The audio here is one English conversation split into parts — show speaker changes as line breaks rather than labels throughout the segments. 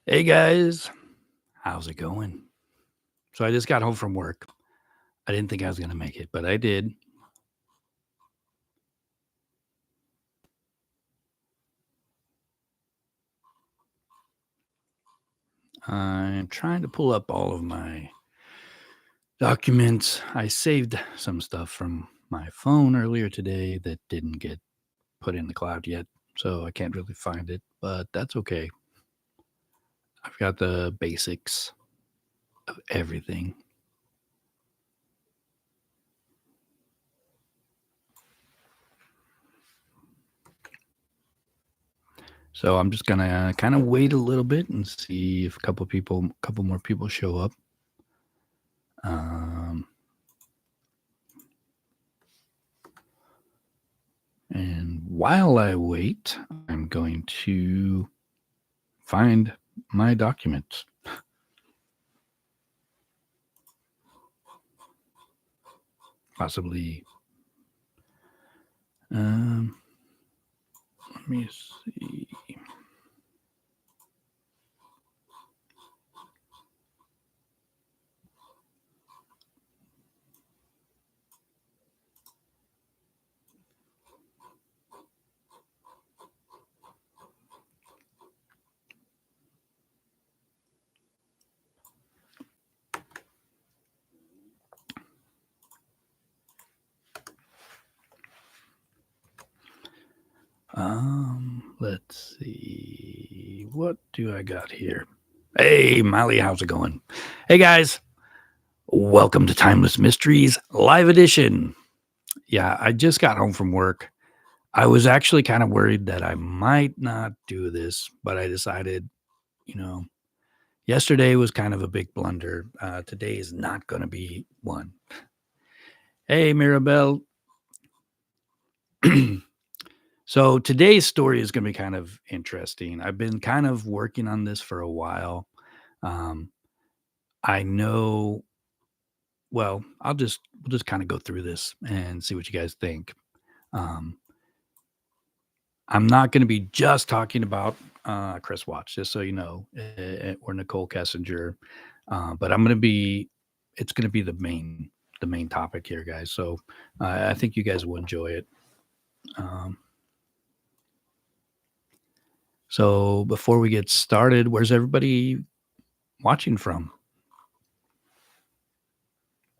Hey guys, how's it going? So I just got home from work. I didn't think I was going to make it, but I did. I'm trying to pull up all of my documents. I saved some stuff from my phone earlier today that didn't get put in the cloud yet, so I can't really find it, but that's okay. I've got the basics of everything. So I'm just gonna kind of wait a little bit and see if a couple more people show up. And while I wait, I'm going to find my documents. Possibly. Let me see. Let's see. What do I got here? Hey, Molly, how's it going? Hey, guys. Welcome to Timeless Mysteries Live Edition. Yeah, I just got home from work. I was actually kind of worried that I might not do this, but I decided, yesterday was kind of a big blunder. Today is not going to be one. Hey, Mirabelle. So today's story is going to be kind of interesting. I've been kind of working on this for a while. I know. Well, we'll just kind of go through this and see what you guys think. Um, I'm not going to be just talking about Chris Watts, just so you know, or Nichol Kessinger, but I'm going to be. It's going to be the main topic here, guys. So I think you guys will enjoy it. So before we get started, where's everybody watching from?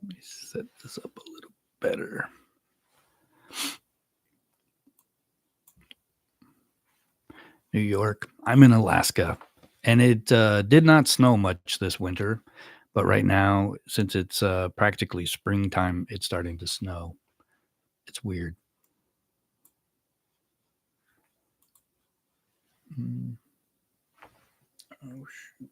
Let me set this up a little better. New York. I'm in Alaska, and it did not snow much this winter, but right now, since it's practically springtime, it's starting to snow. It's weird. Oh, shoot.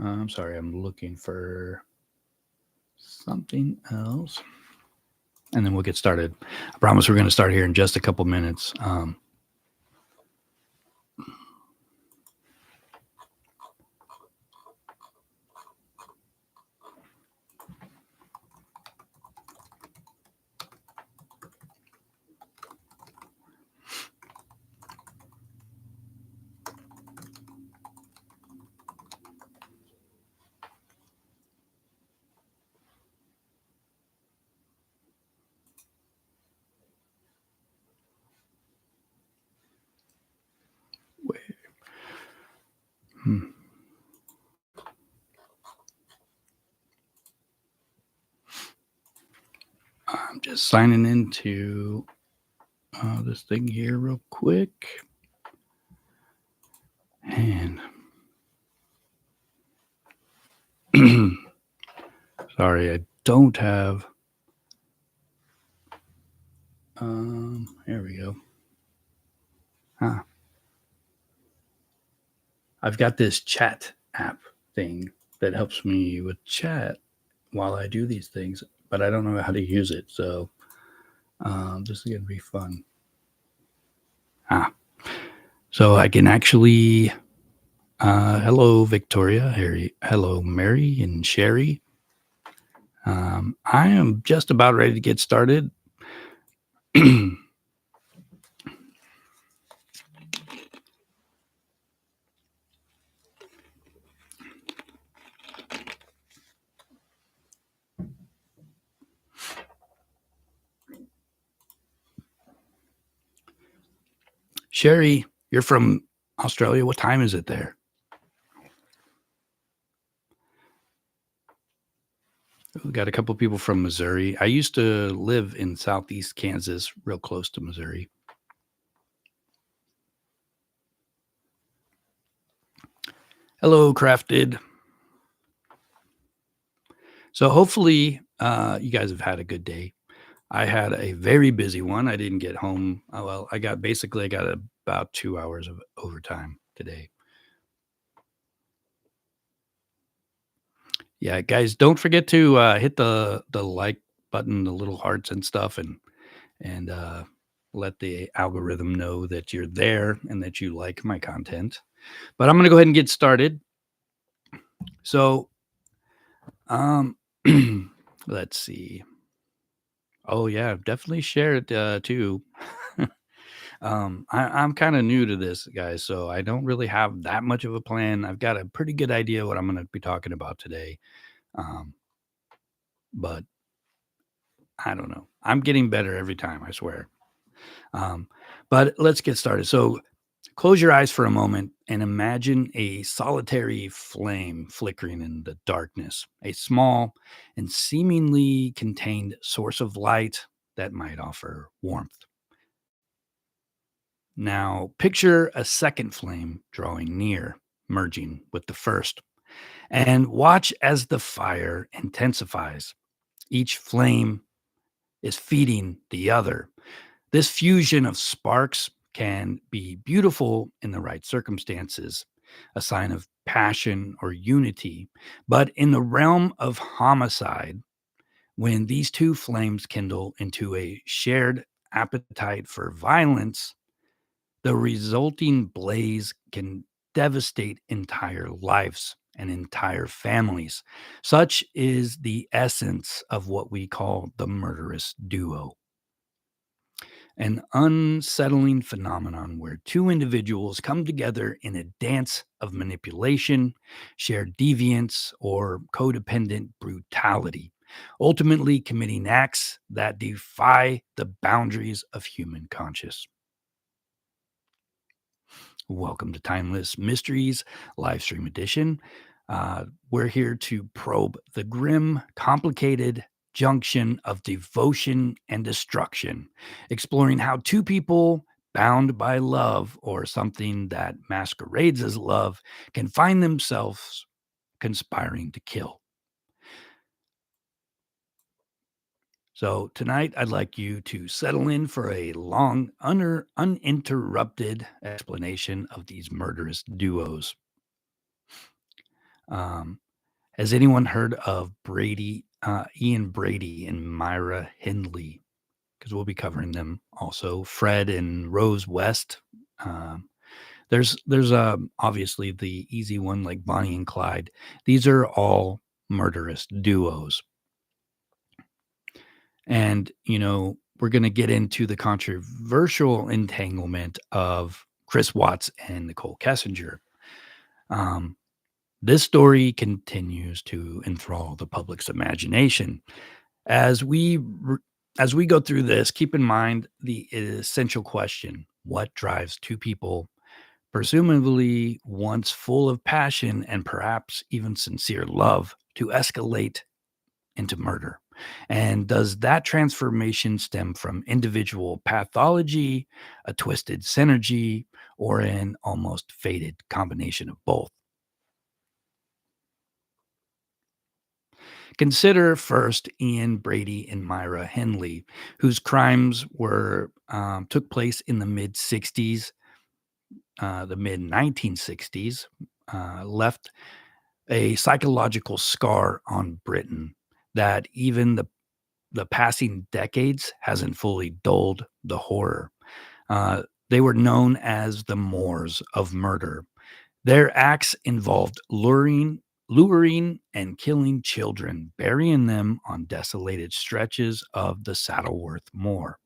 I'm sorry, I'm looking for something else. And then we'll get started. I promise we're going to start here in just a couple minutes. I'm just signing into this thing here real quick. And sorry, I don't have. Here we go. I've got this chat app thing that helps me with chat while I do these things, but I don't know how to use it. So this is going to be fun. So I can actually. Hello, Victoria. Hello, Mary and Sherry. I am just about ready to get started. Sherry, you're from Australia. What time is it there? We got a couple people from Missouri. I used to live in southeast Kansas, real close to Missouri. Hello, Crafted. So hopefully you guys have had a good day. I had a very busy one. I didn't get home. Well, I got about 2 hours of overtime today. Yeah, guys, don't forget to hit the like button, the little hearts and stuff, and let the algorithm know that you're there and that you like my content. But I'm gonna go ahead and get started. So, um, let's see. Oh yeah, definitely share it too. I'm kind of new to this, guys, so I don't really have that much of a plan. I've got a pretty good idea what I'm going to be talking about today, um, but I don't know. I'm getting better every time, I swear. Um, but let's get started. So, close your eyes for a moment and imagine a solitary flame flickering in the darkness, a small and seemingly contained source of light that might offer warmth. Now, picture a second flame drawing near, merging with the first, and watch as the fire intensifies. Each flame is feeding the other. This fusion of sparks can be beautiful in the right circumstances, a sign of passion or unity. But in the realm of homicide, when these two flames kindle into a shared appetite for violence, the resulting blaze can devastate entire lives and entire families. Such is the essence of what we call the murderous duo, an unsettling phenomenon where two individuals come together in a dance of manipulation, shared deviance, or codependent brutality, ultimately committing acts that defy the boundaries of human conscience. Welcome to Timeless Mysteries Livestream Edition. We're here to probe the grim, complicated junction of devotion and destruction, exploring how two people bound by love or something that masquerades as love can find themselves conspiring to kill. So, tonight I'd like you to settle in for a long, uninterrupted explanation of these murderous duos. Um, has anyone heard of Ian Brady and Myra Hindley? Because we'll be covering them also. Fred and Rose West. Um, there's obviously the easy one like Bonnie and Clyde. These are all murderous duos, and we're going to get into the controversial entanglement of Chris Watts and Nichol Kessinger. Um, This story continues to enthrall the public's imagination. As we as we go through this, keep in mind the essential question: what drives two people, presumably once full of passion and perhaps even sincere love, to escalate into murder? And does that transformation stem from individual pathology, a twisted synergy, or an almost fated combination of both? Consider first Ian Brady and Myra Hindley, whose crimes were took place in the mid '60s, the mid 1960s, left a psychological scar on Britain that even the passing decades hasn't fully dulled the horror. They were known as the Moors of murder. Their acts involved luring and killing children, burying them on desolated stretches of the Saddleworth Moor.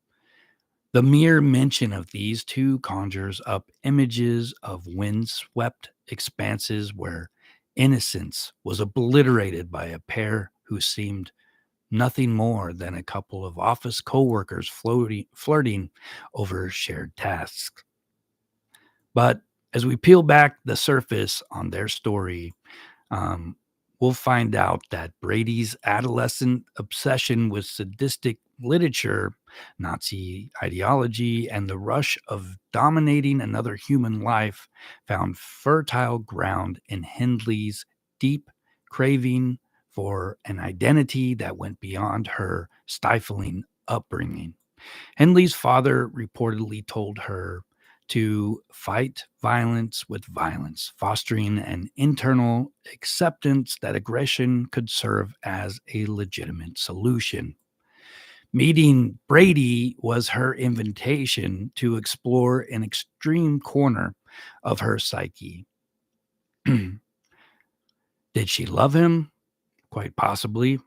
The mere mention of these two conjures up images of windswept expanses where innocence was obliterated by a pair who seemed nothing more than a couple of office co-workers flirting over shared tasks. But as we peel back the surface on their story, um, we'll find out that Brady's adolescent obsession with sadistic literature, Nazi ideology, and the rush of dominating another human life found fertile ground in Hindley's deep craving for an identity that went beyond her stifling upbringing. Henley's father reportedly told her to fight violence with violence, fostering an internal acceptance that aggression could serve as a legitimate solution. Meeting Brady was her invitation to explore an extreme corner of her psyche. Did she love him? Quite possibly.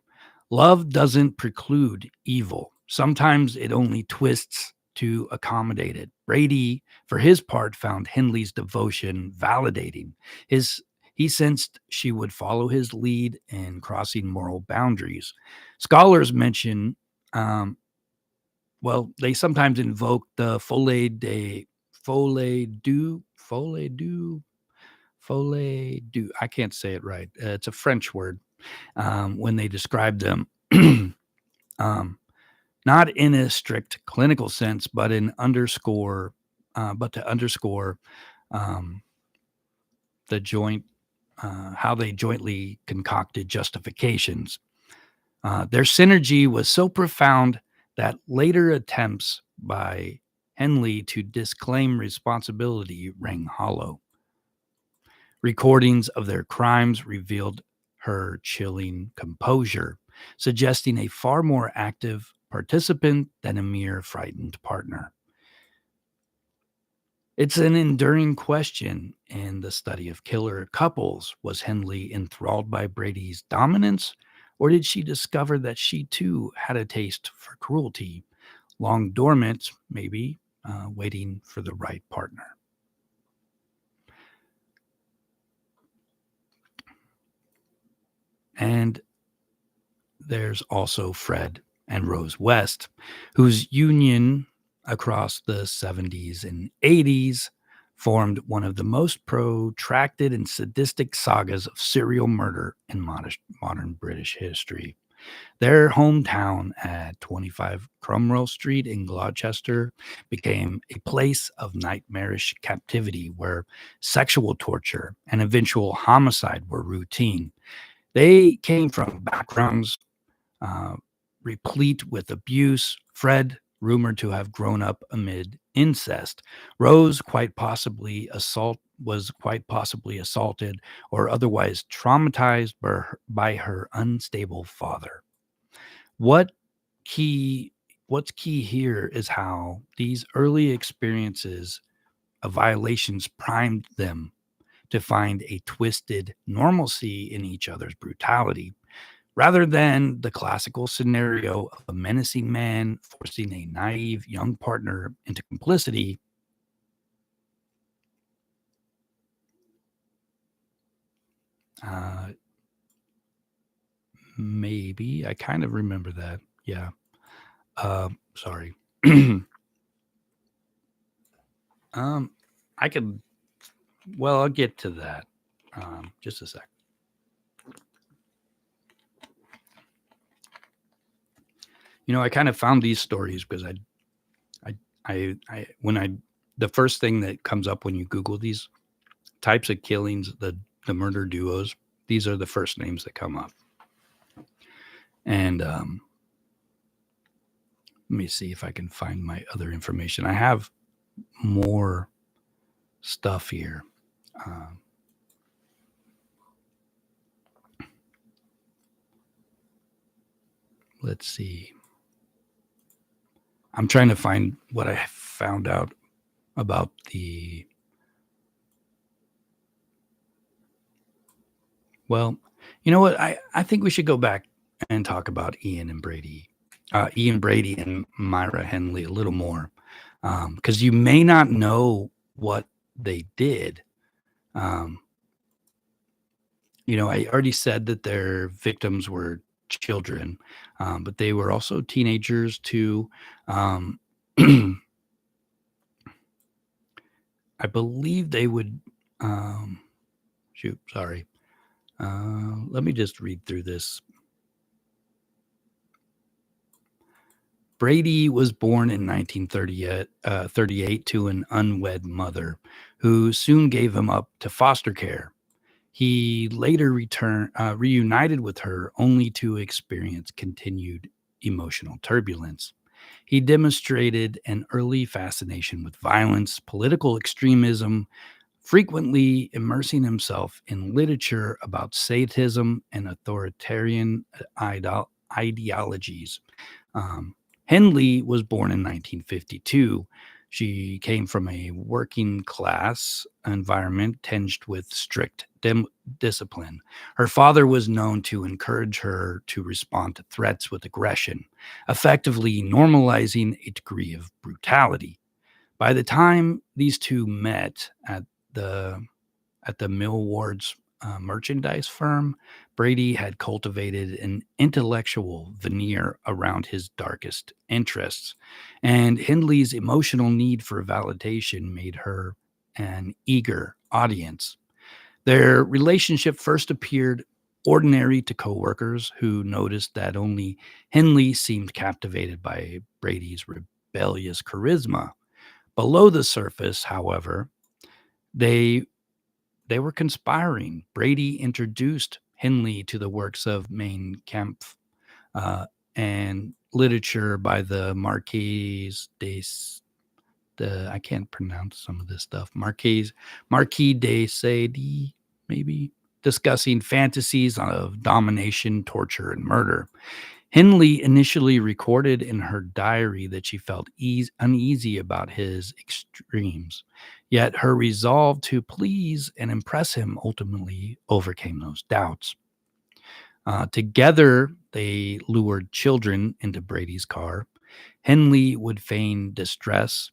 Love doesn't preclude evil. Sometimes it only twists to accommodate it. Brady, for his part, found Hindley's devotion validating. His He sensed she would follow his lead in crossing moral boundaries. Scholars mention, um, they sometimes invoke the folie du. I can't say it right. It's a French word when they describe them. um, Not in a strict clinical sense, but to underscore um, the joint, how they jointly concocted justifications. Their synergy was so profound that later attempts by Henley to disclaim responsibility rang hollow. Recordings of their crimes revealed her chilling composure, suggesting a far more active participant than a mere frightened partner. It's an enduring question in the study of killer couples. Was Henley enthralled by Brady's dominance, or did she discover that she too had a taste for cruelty, long dormant, maybe, waiting for the right partner? And there's also Fred and Rose West, whose union across the 70s and 80s formed one of the most protracted and sadistic sagas of serial murder in modern British history. Their hometown at 25 Cromwell Street in Gloucester became a place of nightmarish captivity where sexual torture and eventual homicide were routine. They came from backgrounds uh, replete with abuse. Fred, rumored to have grown up amid incest. Rose, was quite possibly assaulted or otherwise traumatized by her unstable father. What key What's key here is how these early experiences of violations primed them to find a twisted normalcy in each other's brutality. Rather than the classical scenario of a menacing man forcing a naive young partner into complicity, uh, maybe I kind of remember that. Yeah. Sorry. um, I could. Well, I'll get to that. Just a sec. I kind of found these stories because the first thing that comes up when you Google these types of killings, the murder duos, these are the first names that come up. And let me see if I can find my other information. I have more stuff here. Let's see. I'm trying to find what I found out about the. Well, you know what? I think we should go back and talk about Ian Brady and Myra Hindley a little more, because you may not know what they did. Um, I already said that their victims were children, but they were also teenagers too. Um, I believe they would. Um, shoot, sorry. Let me just read through this. Brady was born in 1938 to an unwed mother who soon gave him up to foster care. He later reunited with her only to experience continued emotional turbulence. He demonstrated an early fascination with violence, political extremism, frequently immersing himself in literature about sadism and authoritarian ideologies. Um, Hindley was born in 1952. She came from a working class environment tinged with strict discipline. Her father was known to encourage her to respond to threats with aggression, effectively normalizing a degree of brutality. By the time these two met the at the Millwards merchandise firm, Brady had cultivated an intellectual veneer around his darkest interests, and Hindley's emotional need for validation made her an eager audience. Their relationship first appeared ordinary to coworkers who noticed that only Hindley seemed captivated by Brady's rebellious charisma. Below the surface, however, they they were conspiring. Brady introduced Hindley to the works of Mein Kampf uh, and literature by the Marquise de I can't pronounce some of this stuff. Marquis de Sade, maybe, discussing fantasies of domination, torture, and murder. Hindley initially recorded in her diary that she felt uneasy about his extremes, yet her resolve to please and impress him ultimately overcame those doubts. Together, they lured children into Brady's car. Hindley would feign distress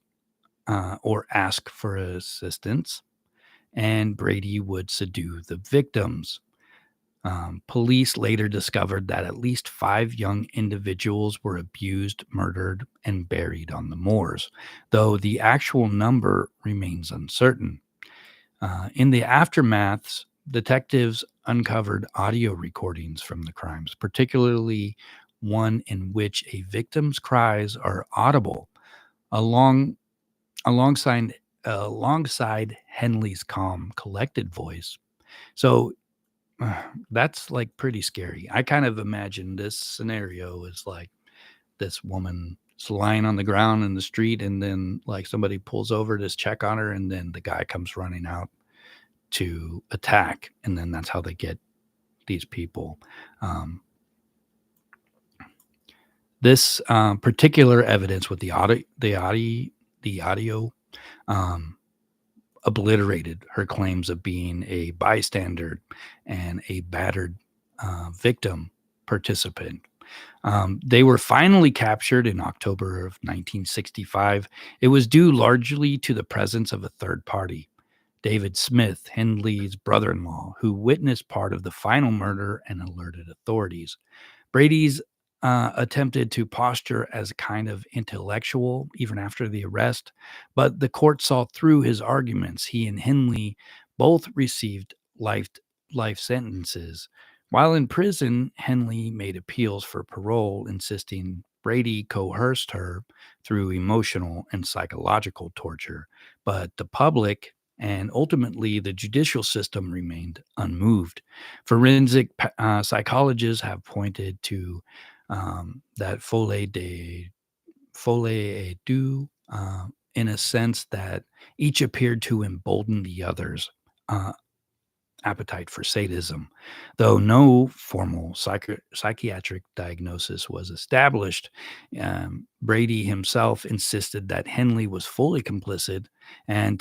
or ask for assistance, and Brady would subdue the victims. Police later discovered that at least 5 young individuals were abused, murdered, and buried on the moors, though the actual number remains uncertain. In the aftermaths, detectives uncovered audio recordings from the crimes, particularly one in which a victim's cries are audible, along alongside alongside Henley's calm, collected voice. So that's, like, pretty scary. I kind of imagine this scenario is like this woman is lying on the ground in the street, and then, like, somebody pulls over to check on her, and then the guy comes running out to attack, and then that's how they get these people. Um, this particular evidence with the audio um, obliterated her claims of being a bystander and a battered victim participant. They were finally captured in October of 1965. It was due largely to the presence of a third party, David Smith, Hindley's brother in law, who witnessed part of the final murder and alerted authorities. Brady's attempted to posture as a kind of intellectual even after the arrest, but the court saw through his arguments. He and Hindley both received life sentences. While in prison, Henley made appeals for parole, insisting Brady coerced her through emotional and psychological torture, but the public and ultimately the judicial system remained unmoved. Forensic psychologists have pointed to that Folie et Deux, in a sense that each appeared to embolden the other's uh, appetite for sadism. Though no formal psychiatric diagnosis was established, Brady himself insisted that Henley was fully complicit, and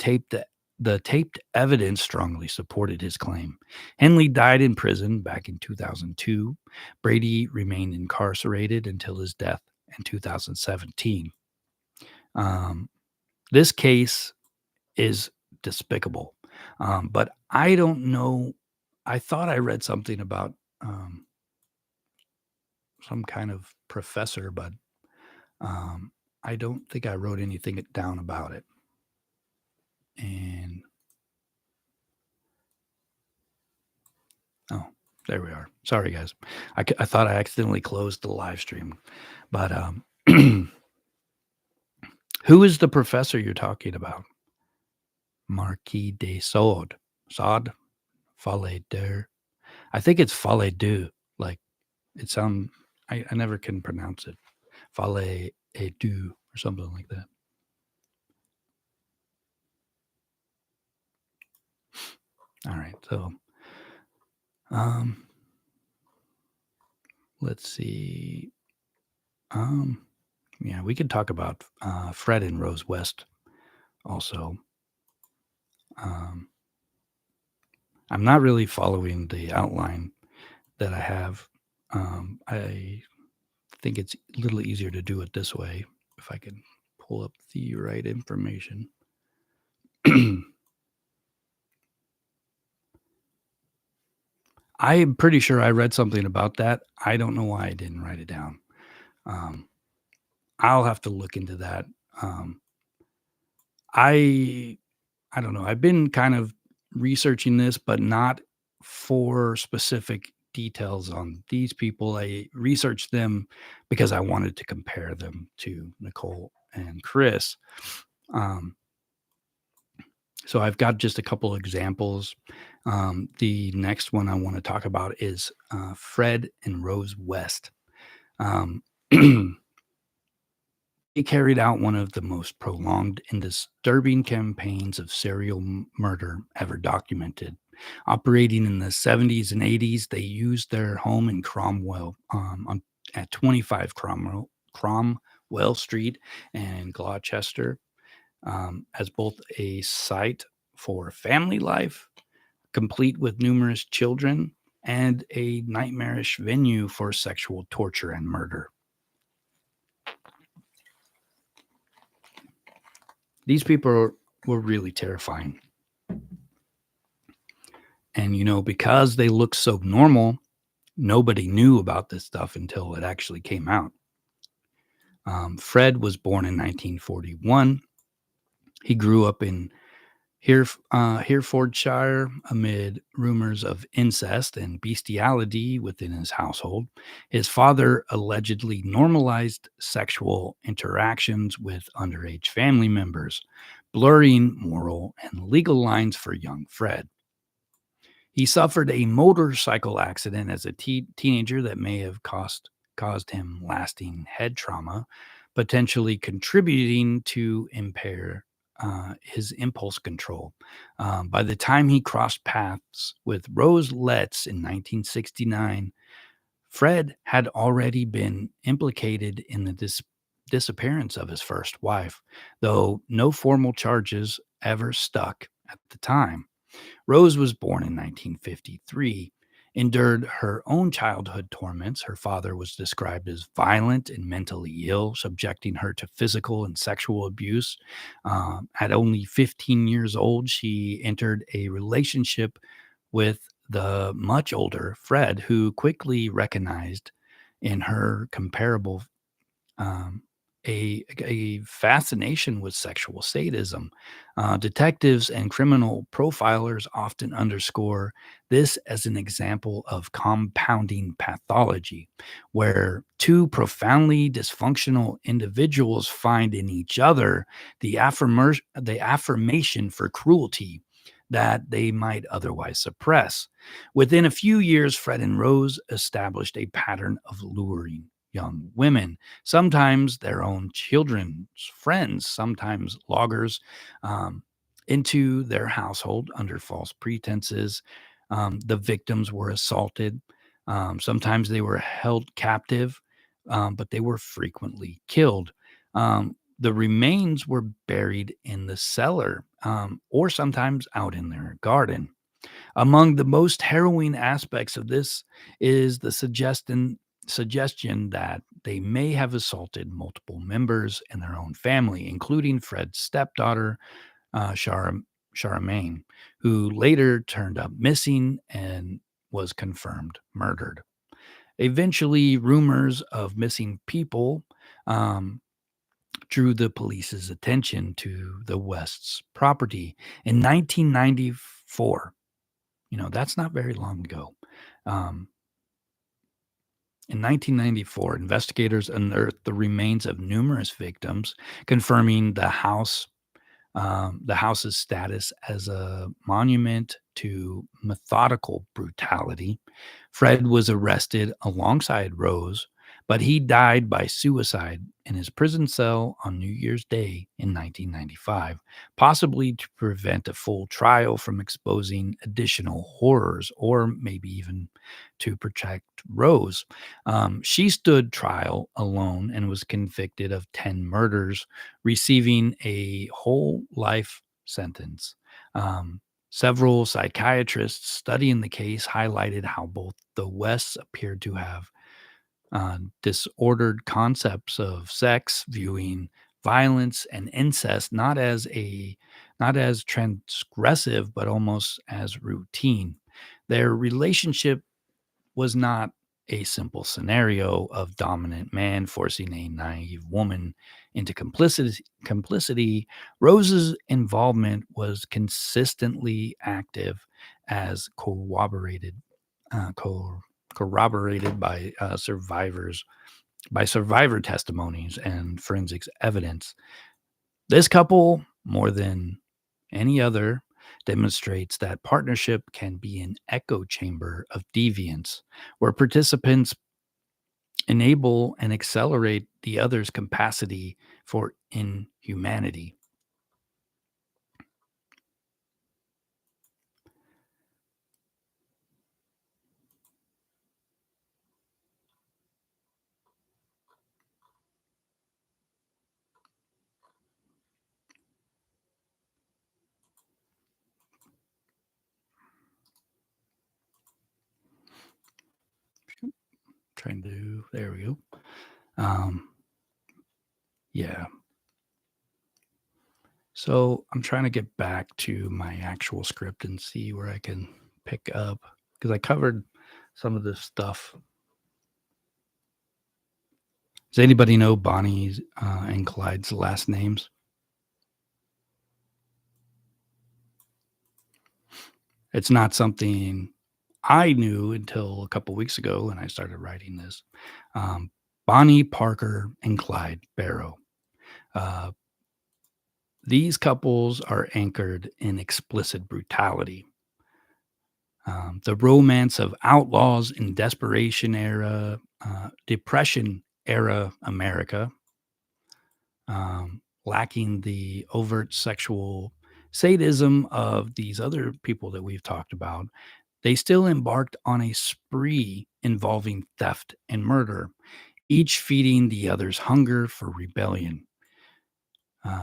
the taped evidence strongly supported his claim. Henley died in prison back in 2002. Brady remained incarcerated until his death in 2017. Um, this case is despicable. But I don't know. I thought I read something about some kind of professor, but um, I don't think I wrote anything down about it. And oh, there we are. Sorry, guys. I thought I accidentally closed the live stream. But who is the professor you're talking about? Marquis de Sade. Sade? Folie Deux. I think it's Folie Deux. Like, it sounds, I never can pronounce it. Folie et Deux or something like that. All right. So, um, let's see. Yeah, we could talk about Fred and Rose West also. Um, I'm not really following the outline that I have. I think it's a little easier to do it this way if I can pull up the right information. I am pretty sure I read something about that. I don't know why I didn't write it down. Um, I'll have to look into that. Um, I I don't know. I've been kind of researching this, but not for specific details on these people. I researched them because I wanted to compare them to Nicole and Chris. Um, so I've got just a couple examples. The next one I want to talk about is Fred and Rose West. Um, He carried out one of the most prolonged and disturbing campaigns of serial murder ever documented. Operating in the 70s and 80s, they used their home in Cromwell at 25 Cromwell Street and Gloucester as both a site for family life, complete with numerous children, and a nightmarish venue for sexual torture and murder. These people were really terrifying. And, because they looked so normal, nobody knew about this stuff until it actually came out. Fred was born in 1941. He grew up in Herefordshire amid rumors of incest and bestiality within his household. His father allegedly normalized sexual interactions with underage family members, blurring moral and legal lines for young Fred. He suffered a motorcycle accident as a teenager that may have caused him lasting head trauma, potentially contributing to impair his impulse control. By the time he crossed paths with Rose Letts in 1969, Fred had already been implicated in the disappearance of his first wife, though no formal charges ever stuck at the time. Rose was born in 1953, endured her own childhood torments. Her father was described as violent and mentally ill, subjecting her to physical and sexual abuse. At only 15 years old, she entered a relationship with the much older Fred, who quickly recognized in her comparable um, a fascination with sexual sadism. Detectives and criminal profilers often underscore this as an example of compounding pathology, where two profoundly dysfunctional individuals find in each other the affirmation for cruelty that they might otherwise suppress. Within a few years, Fred and Rose established a pattern of luring young women, sometimes their own children's friends, sometimes loggers, um, into their household under false pretenses. The victims were assaulted. Sometimes they were held captive, but they were frequently killed. The remains were buried in the cellar or sometimes out in their garden. Among the most harrowing aspects of this is the suggestion that they may have assaulted multiple members in their own family, including Fred's stepdaughter, Charmaine, who later turned up missing and was confirmed murdered. Eventually, rumors of missing people um, drew the police's attention to the West's property in 1994. That's not very long ago. Um, in 1994, investigators unearthed the remains of numerous victims, confirming the house's status as a monument to methodical brutality. Fred was arrested alongside Rose, but he died by suicide in his prison cell on New Year's Day in 1995, possibly to prevent a full trial from exposing additional horrors, or maybe even to protect Rose. She stood trial alone and was convicted of 10 murders, receiving a whole life sentence. Several psychiatrists studying the case highlighted how both the Wests appeared to have disordered concepts of sex, viewing violence and incest not as transgressive, but almost as routine. Their relationship was not a simple scenario of dominant man forcing a naive woman into complicity. Rose's involvement was consistently active, as uh, co- corroborated by survivor testimonies and forensics evidence. This couple, more than any other, demonstrates that partnership can be an echo chamber of deviance, where participants enable and accelerate the other's capacity for inhumanity. Trying to, there we go. Um, yeah. So I'm trying to get back to my actual script and see where I can pick up because I covered some of this stuff. Does anybody know Bonnie's and Clyde's last names? It's not something I knew until a couple weeks ago when I started writing this. Um, Bonnie Parker and Clyde Barrow. Uh, these couples are anchored in explicit brutality. The romance of outlaws in depression era America, lacking the overt sexual sadism of these other people that we've talked about. They still embarked on a spree involving theft and murder, each feeding the other's hunger for rebellion.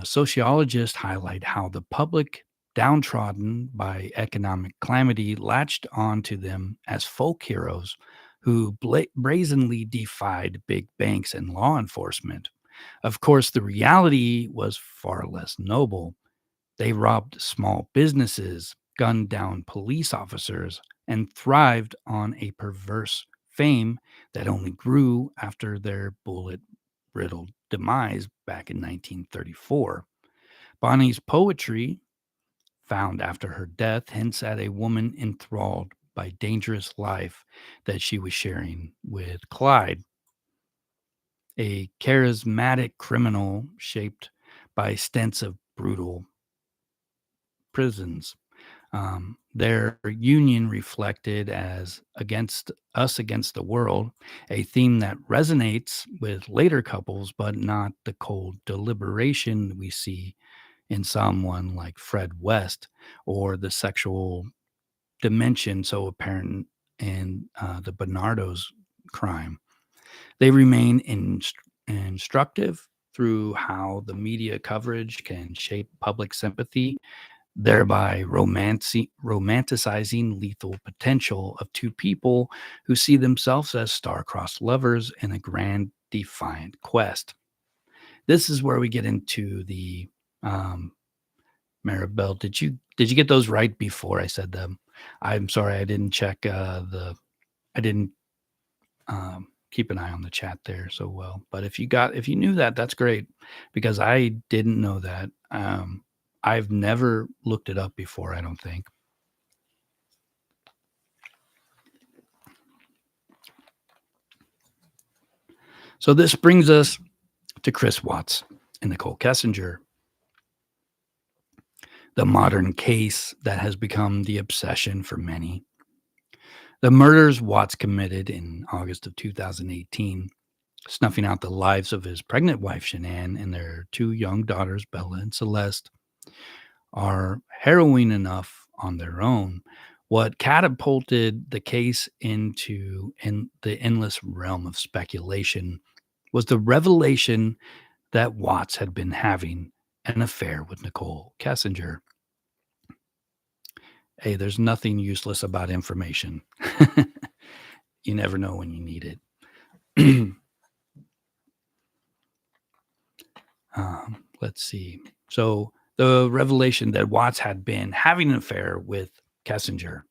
Sociologists highlight how the public, downtrodden by economic calamity, latched onto them as folk heroes who brazenly defied big banks and law enforcement. Of course, the reality was far less noble. They robbed small businesses, gunned down police officers, and thrived on a perverse fame that only grew after their bullet riddled demise back in 1934. Bonnie's poetry, found after her death, hints at a woman enthralled by dangerous life that she was sharing with Clyde, a charismatic criminal shaped by stints of brutal prisons. Their union reflected as against us against the world, a theme that resonates with later couples, but not the cold deliberation we see in someone like Fred West, or the sexual dimension so apparent in the Bernardo's crime. They remain instructive through how the media coverage can shape public sympathy, thereby romanticizing lethal potential of two people who see themselves as star-crossed lovers in a grand defiant quest. This is where we get into the um, Maribel. Did you get those right before I said them? I'm sorry, I didn't check I didn't keep an eye on the chat there so well. But if you knew that, that's great because I didn't know that. I've never looked it up before, I don't think. So this brings us to Chris Watts and Nichol Kessinger, the modern case that has become the obsession for many. The murders Watts committed in August of 2018, snuffing out the lives of his pregnant wife, Shanann, and their two young daughters, Bella and Celeste, are harrowing enough on their own. What catapulted the case into the endless realm of speculation was the revelation that Watts had been having an affair with Nichol Kessinger. Hey, there's nothing useless about information. You never know when you need it. Let's see. So the revelation that Watts had been having an affair with Kessinger,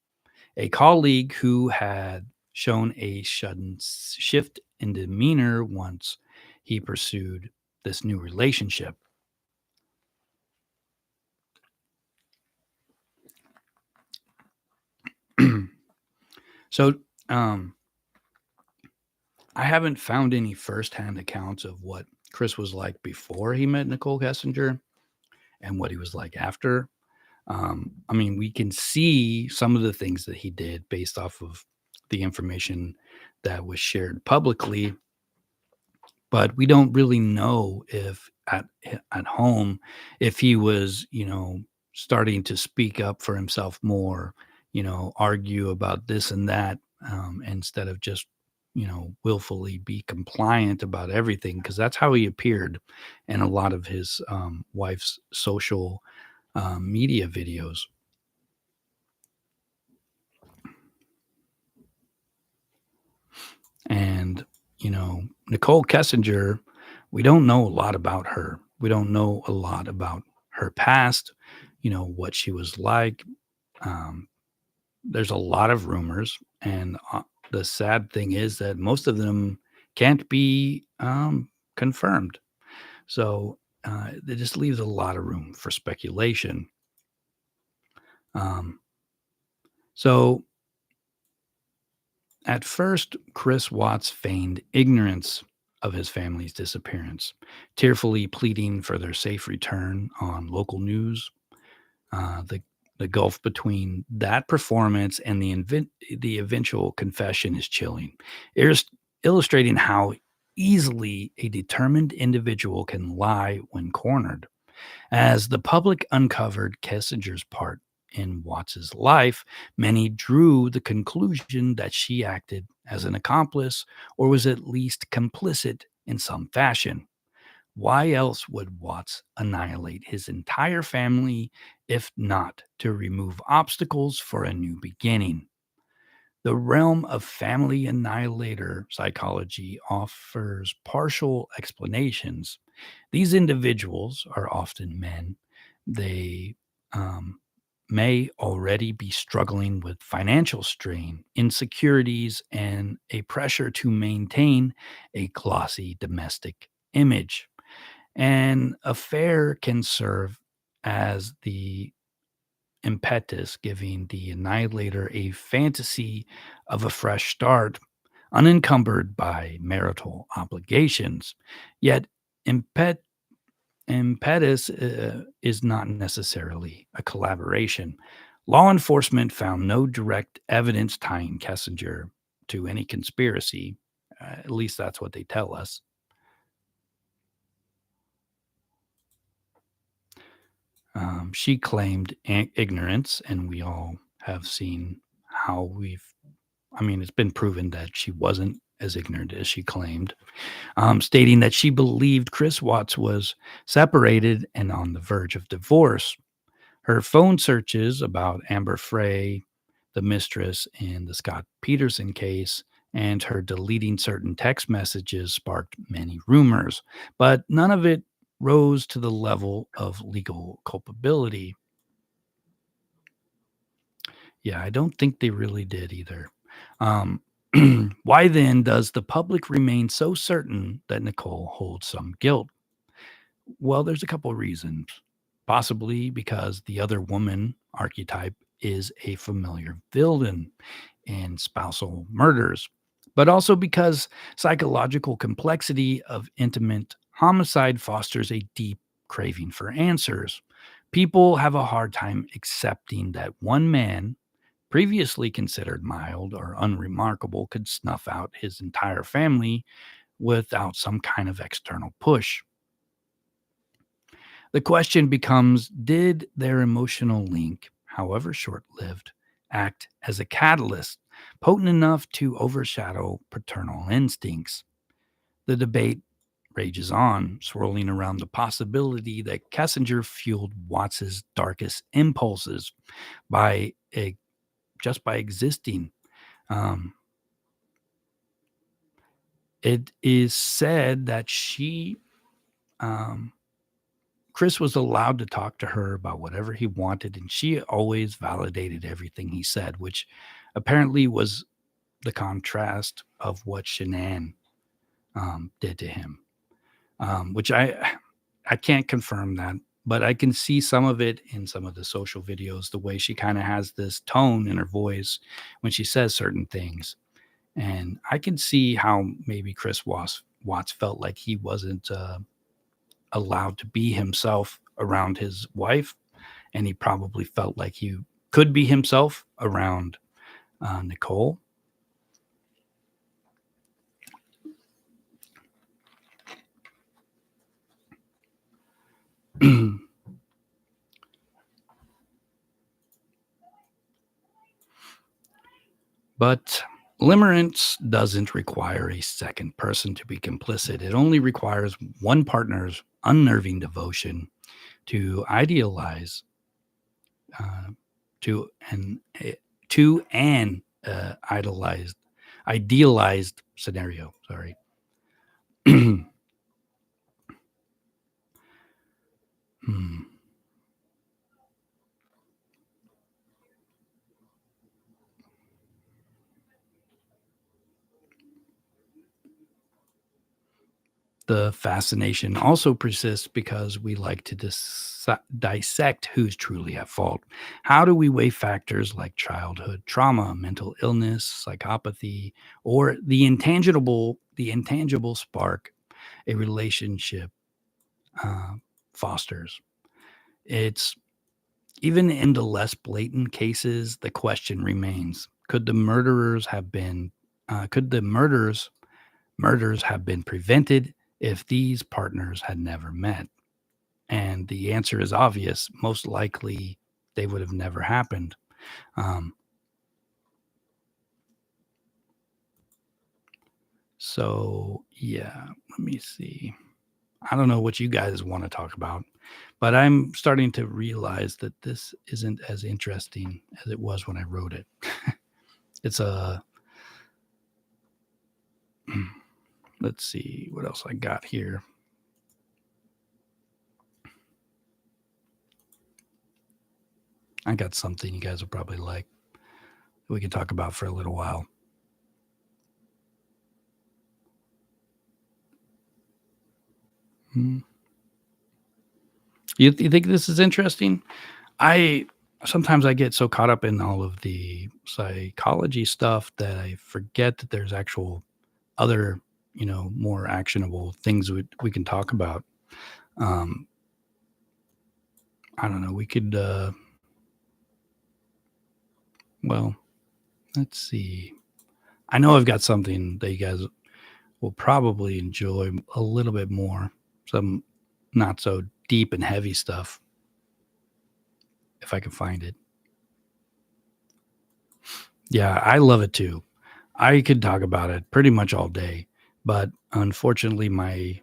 a colleague who had shown a sudden shift in demeanor once he pursued this new relationship. So I haven't found any firsthand accounts of what Chris was like before he met Nichol Kessinger and what he was like after. I mean, we can see some of the things that he did based off of the information that was shared publicly, but we don't really know if at home if he was, starting to speak up for himself more, argue about this and that instead of just willfully be compliant about everything because that's how he appeared in a lot of his wife's social media videos. And, Nichol Kessinger, we don't know a lot about her. We don't know a lot about her past, what she was like. Um, there's a lot of rumors. And the sad thing is that most of them can't be confirmed. So it just leaves a lot of room for speculation. Um, so At first, Chris Watts feigned ignorance of his family's disappearance, tearfully pleading for their safe return on local news. The gulf between that performance and the eventual confession is chilling, illustrating how easily a determined individual can lie when cornered. As the public uncovered Kessinger's part in Watts's life, many drew the conclusion that she acted as an accomplice or was at least complicit in some fashion. Why else would Watts annihilate his entire family if not to remove obstacles for a new beginning? The realm of family annihilator psychology offers partial explanations. These individuals are often men. They may already be struggling with financial strain, insecurities, and a pressure to maintain a glossy domestic image. An affair can serve as the impetus, giving the annihilator a fantasy of a fresh start, unencumbered by marital obligations. Yet, impetus is not necessarily a collaboration. Law enforcement found no direct evidence tying Kessinger to any conspiracy. At least that's what they tell us. She claimed ignorance, and we all have seen how it's been proven that she wasn't as ignorant as she claimed, stating that she believed Chris Watts was separated and on the verge of divorce. Her phone searches about Amber Frey, the mistress in the Scott Peterson case, and her deleting certain text messages sparked many rumors, but none of it rose to the level of legal culpability. Yeah, I don't think they really did either. Um, Why then does the public remain so certain that Nicole holds some guilt? Well, there's a couple of reasons. Possibly because the other woman archetype is a familiar villain in spousal murders, but also because psychological complexity of intimate homicide fosters a deep craving for answers. People have a hard time accepting that one man, previously considered mild or unremarkable, could snuff out his entire family without some kind of external push. The question becomes, did their emotional link, however short lived, act as a catalyst potent enough to overshadow paternal instincts? The debate rages on, swirling around the possibility that Kessinger fueled Watts's darkest impulses by just by existing. Um, it is said that um, Chris was allowed to talk to her about whatever he wanted, and she always validated everything he said, which apparently was the contrast of what Shanann did to him. Which I can't confirm that, but I can see some of it in some of the social videos. The way she kind of has this tone in her voice when she says certain things, and I can see how maybe Chris Watts felt like he wasn't allowed to be himself around his wife, and he probably felt like he could be himself around Nicole. But limerence doesn't require a second person to be complicit. It only requires one partner's unnerving devotion to idealize uh, to an to an idealized scenario. Sorry. Hmm. The fascination also persists because we like to dissect who's truly at fault. How do we weigh factors like childhood trauma, mental illness, psychopathy, or the intangible spark a relationship uh, fosters? It's even in the less blatant cases, the question remains: Could the murders have been prevented if these partners had never met? And the answer is obvious. Most likely, they would have never happened. Um, so, yeah, let me see. I don't know what you guys want to talk about, but I'm starting to realize that this isn't as interesting as it was when I wrote it. It's a, let's see what else I got here. I got something you guys will probably like we can talk about for a little while. Hmm. You think this is interesting? I sometimes I get so caught up in all of the psychology stuff that I forget that there's actual other, more actionable things we can talk about. Um, I don't know. We could, well, let's see. I know I've got something that you guys will probably enjoy a little bit more. Some not so deep and heavy stuff, if I can find it. Yeah, I love it too. I could talk about it pretty much all day, but unfortunately, my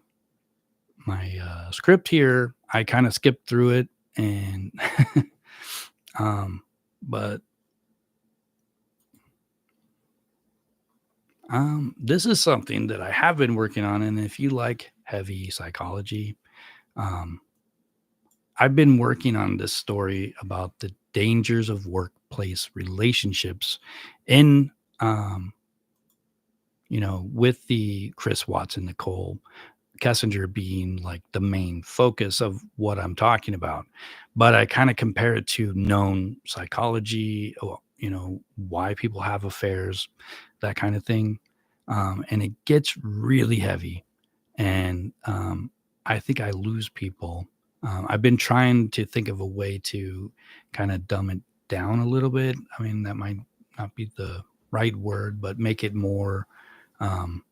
script here, I kind of skipped through it, and um, but this is something that I have been working on, and if you like heavy psychology, um, I've been working on this story about the dangers of workplace relationships in um, with the Chris Watts and Nicole Kessinger being like the main focus of what I'm talking about. But I kind of compare it to known psychology, why people have affairs, that kind of thing. And it gets really heavy. And I think I lose people. I've been trying to think of a way to kind of dumb it down a little bit. I mean, that might not be the right word, but make it more, um,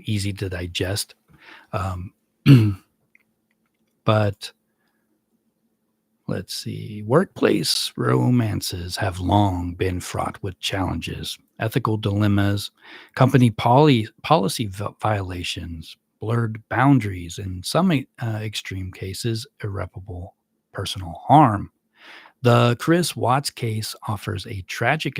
easy to digest. Um, but let's see. Workplace romances have long been fraught with challenges, ethical dilemmas, company policy violations, blurred boundaries, and some extreme cases, irreparable personal harm. The Chris Watts case offers a tragic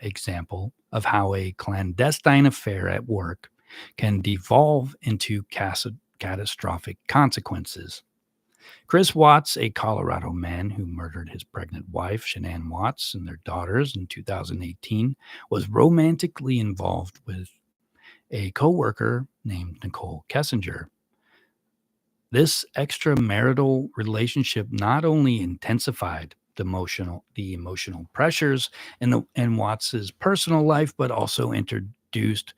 example of how a clandestine affair at work can devolve into catastrophic consequences. Chris Watts, a Colorado man who murdered his pregnant wife, Shanann Watts, and their daughters in 2018, was romantically involved with a coworker named Nichol Kessinger. This extramarital relationship not only intensified the emotional pressures in Watts's personal life, but also introduced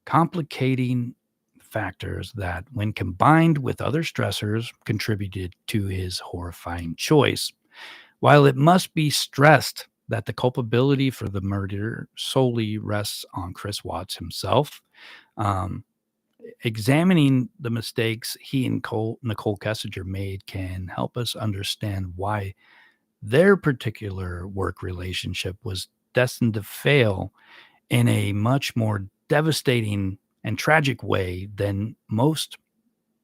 complicating factors that, when combined with other stressors, contributed to his horrifying choice. While it must be stressed that the culpability for the murder solely rests on Chris Watts himself, um, examining the mistakes he and Nicole Kessinger made can help us understand why their particular work relationship was destined to fail in a much more devastating and tragic way than most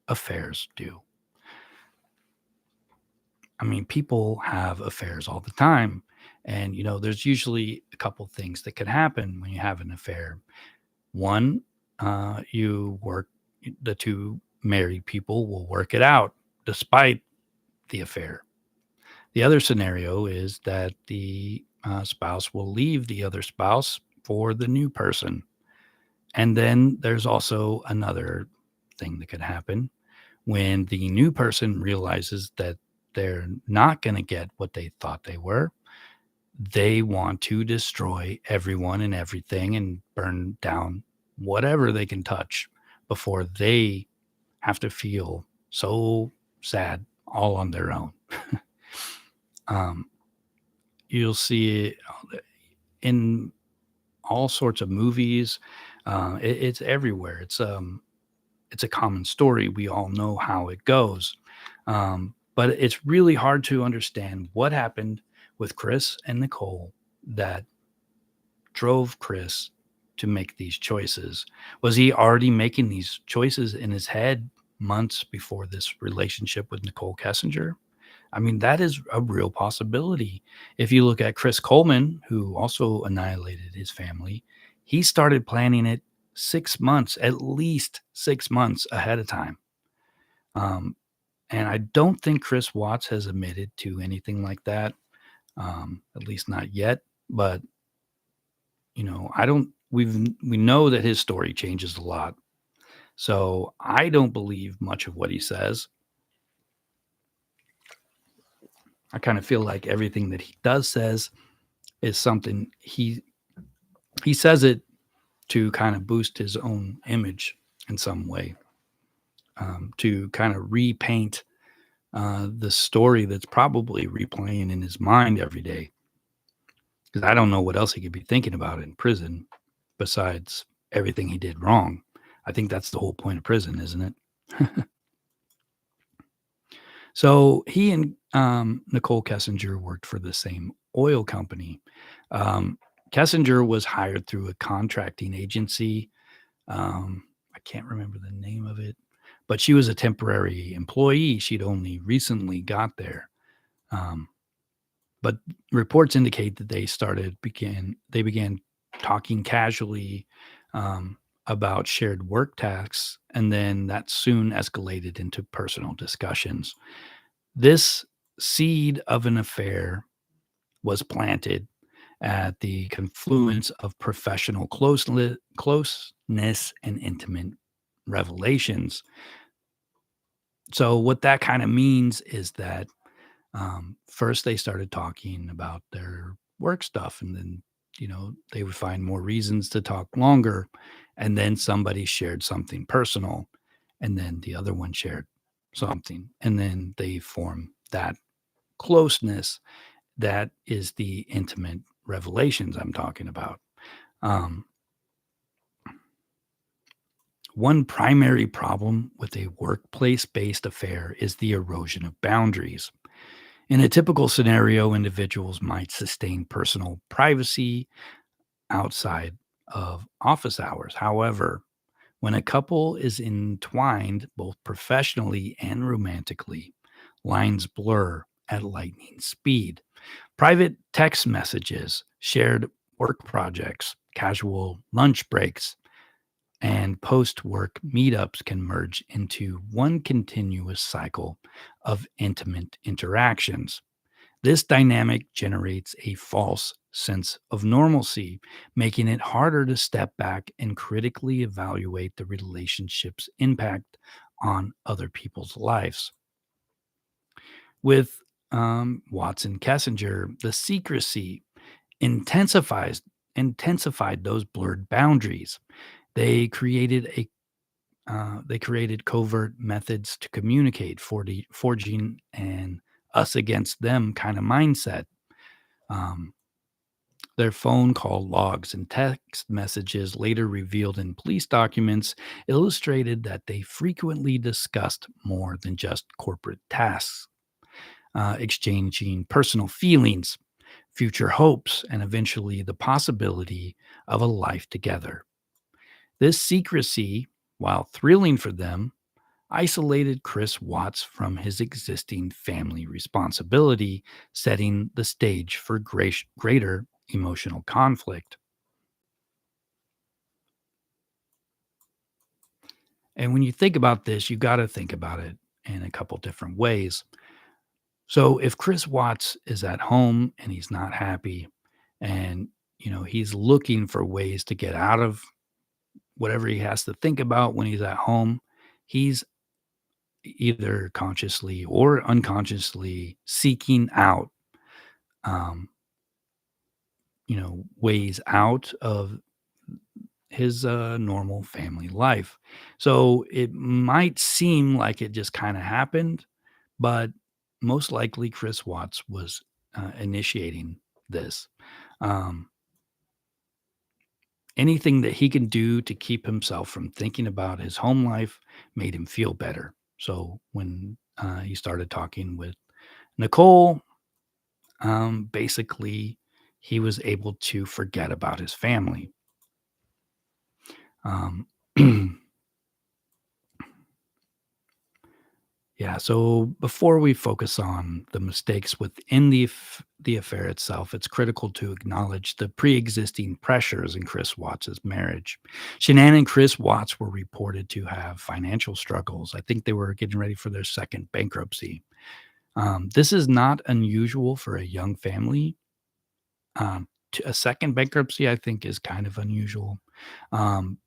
affairs do. I mean, people have affairs all the time. And, there's usually a couple things that could happen when you have an affair. One, the two married people will work it out despite the affair. The other scenario is that the spouse will leave the other spouse for the new person. And then there's also another thing that could happen when the new person realizes that they're not going to get what they thought they were. They want to destroy everyone and everything and burn down whatever they can touch before they have to feel so sad all on their own. um, you'll see it in all sorts of movies. It's everywhere. It's a common story. We all know how it goes. But it's really hard to understand what happened with Chris and Nicole that drove Chris to make these choices. Was he already making these choices in his head months before this relationship with Nicole Kessinger? I mean, that is a real possibility. If you look at Chris Coleman, who also annihilated his family, he started planning it 6 months, at least 6 months ahead of time. Um, and I don't think Chris Watts has admitted to anything like that, at least not yet. But I don't. We know that his story changes a lot, so I don't believe much of what he says. I kind of feel like everything that he does says is something he says it to kind of boost his own image in some way, to kind of repaint the story that's probably replaying in his mind every day. Because I don't know what else he could be thinking about in prison besides everything he did wrong. I think that's the whole point of prison, isn't it? So he and Nicole Kessinger worked for the same oil company. Um, Kessinger was hired through a contracting agency. I can't remember the name of it, but she was a temporary employee. She'd only recently got there. Um, but reports indicate that they began talking casually about shared work tasks, and then that soon escalated into personal discussions. This seed of an affair was planted, at the confluence of professional closeness and intimate revelations. So, what that kind of means is that first they started talking about their work stuff, and then, they would find more reasons to talk longer. And then somebody shared something personal, and then the other one shared something. And then they form that closeness that is the intimate revelations I'm talking about. Um, One primary problem with a workplace based affair is the erosion of boundaries. In a typical scenario, individuals might sustain personal privacy outside of office hours. However, when a couple is entwined both professionally and romantically, lines blur at lightning speed. Private text messages, shared work projects, casual lunch breaks, and post work meetups can merge into one continuous cycle of intimate interactions. This dynamic generates a false sense of normalcy, making it harder to step back and critically evaluate the relationship's impact on other people's lives. With Watts and Kessinger, the secrecy intensifies intensified those blurred boundaries. They created they created covert methods to communicate, forging an us against them kind of mindset. Um, their phone call logs and text messages, later revealed in police documents, illustrated that they frequently discussed more than just corporate tasks, exchanging personal feelings, future hopes, and eventually the possibility of a life together. This secrecy, while thrilling for them, isolated Chris Watts from his existing family responsibility, setting the stage for greater emotional conflict. And when you think about this, you got to think about it in a couple different ways. So if Chris Watts is at home and he's not happy, and he's looking for ways to get out of whatever he has to think about when he's at home, he's either consciously or unconsciously seeking out um, ways out of his normal family life. So it might seem like it just kind of happened, but most likely Chris Watts was initiating this. Um, Anything that he can do to keep himself from thinking about his home life made him feel better. So when he started talking with Nicole, basically he was able to forget about his family. Um, Yeah, so before we focus on the mistakes within the affair itself, it's critical to acknowledge the pre-existing pressures in Chris Watts's marriage. Shanann and Chris Watts were reported to have financial struggles. I think they were getting ready for their second bankruptcy. This is not unusual for a young family. A second bankruptcy, I think, is kind of unusual, um,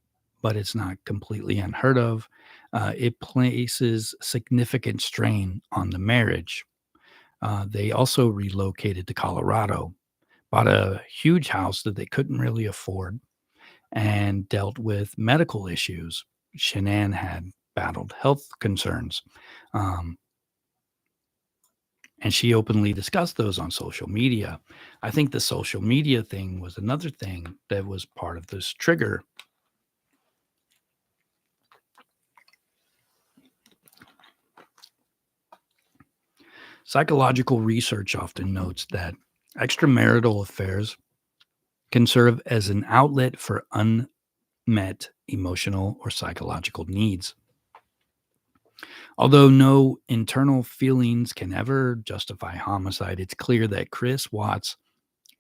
but it's not completely unheard of. It places significant strain on the marriage. They also relocated to Colorado, bought a huge house that they couldn't really afford, and dealt with medical issues. Shanann had battled health concerns. Um, and she openly discussed those on social media. I think the social media thing was another thing that was part of this trigger. Psychological research often notes that extramarital affairs can serve as an outlet for unmet emotional or psychological needs. Although no internal feelings can ever justify homicide, it's clear that Chris Watts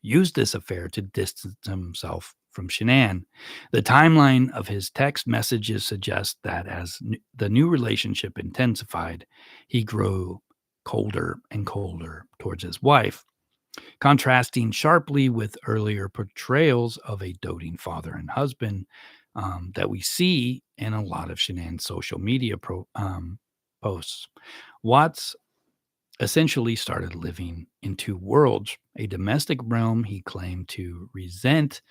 used this affair to distance himself from Shanann. The timeline of his text messages suggests that as the new relationship intensified, he grew colder and colder towards his wife. contrasting sharply with earlier portrayals of a doting father and husband that we see in a lot of Shanann's social media posts. Watts essentially started living in two worlds, a domestic realm he claimed to resent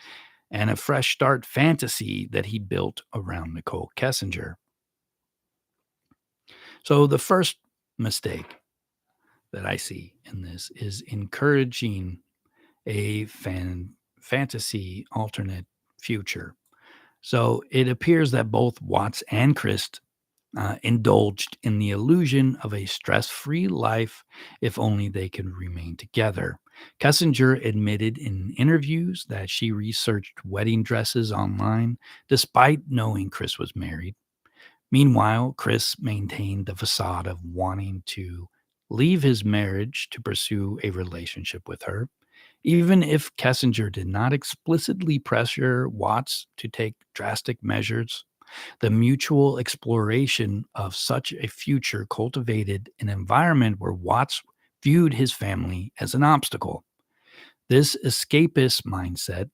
and a fresh start fantasy that he built around Nichol Kessinger. So the first mistake that I see in this is encouraging a fantasy alternate future. So it appears that both Watts and Christ indulged in the illusion of a stress free life if only they could remain together. Kessinger admitted in interviews that she researched wedding dresses online despite knowing Chris was married. Meanwhile, Chris maintained the facade of wanting to leave his marriage to pursue a relationship with her. Even if Kessinger did not explicitly pressure Watts to take drastic measures, the mutual exploration of such a future cultivated an environment where Watts viewed his family as an obstacle. This escapist mindset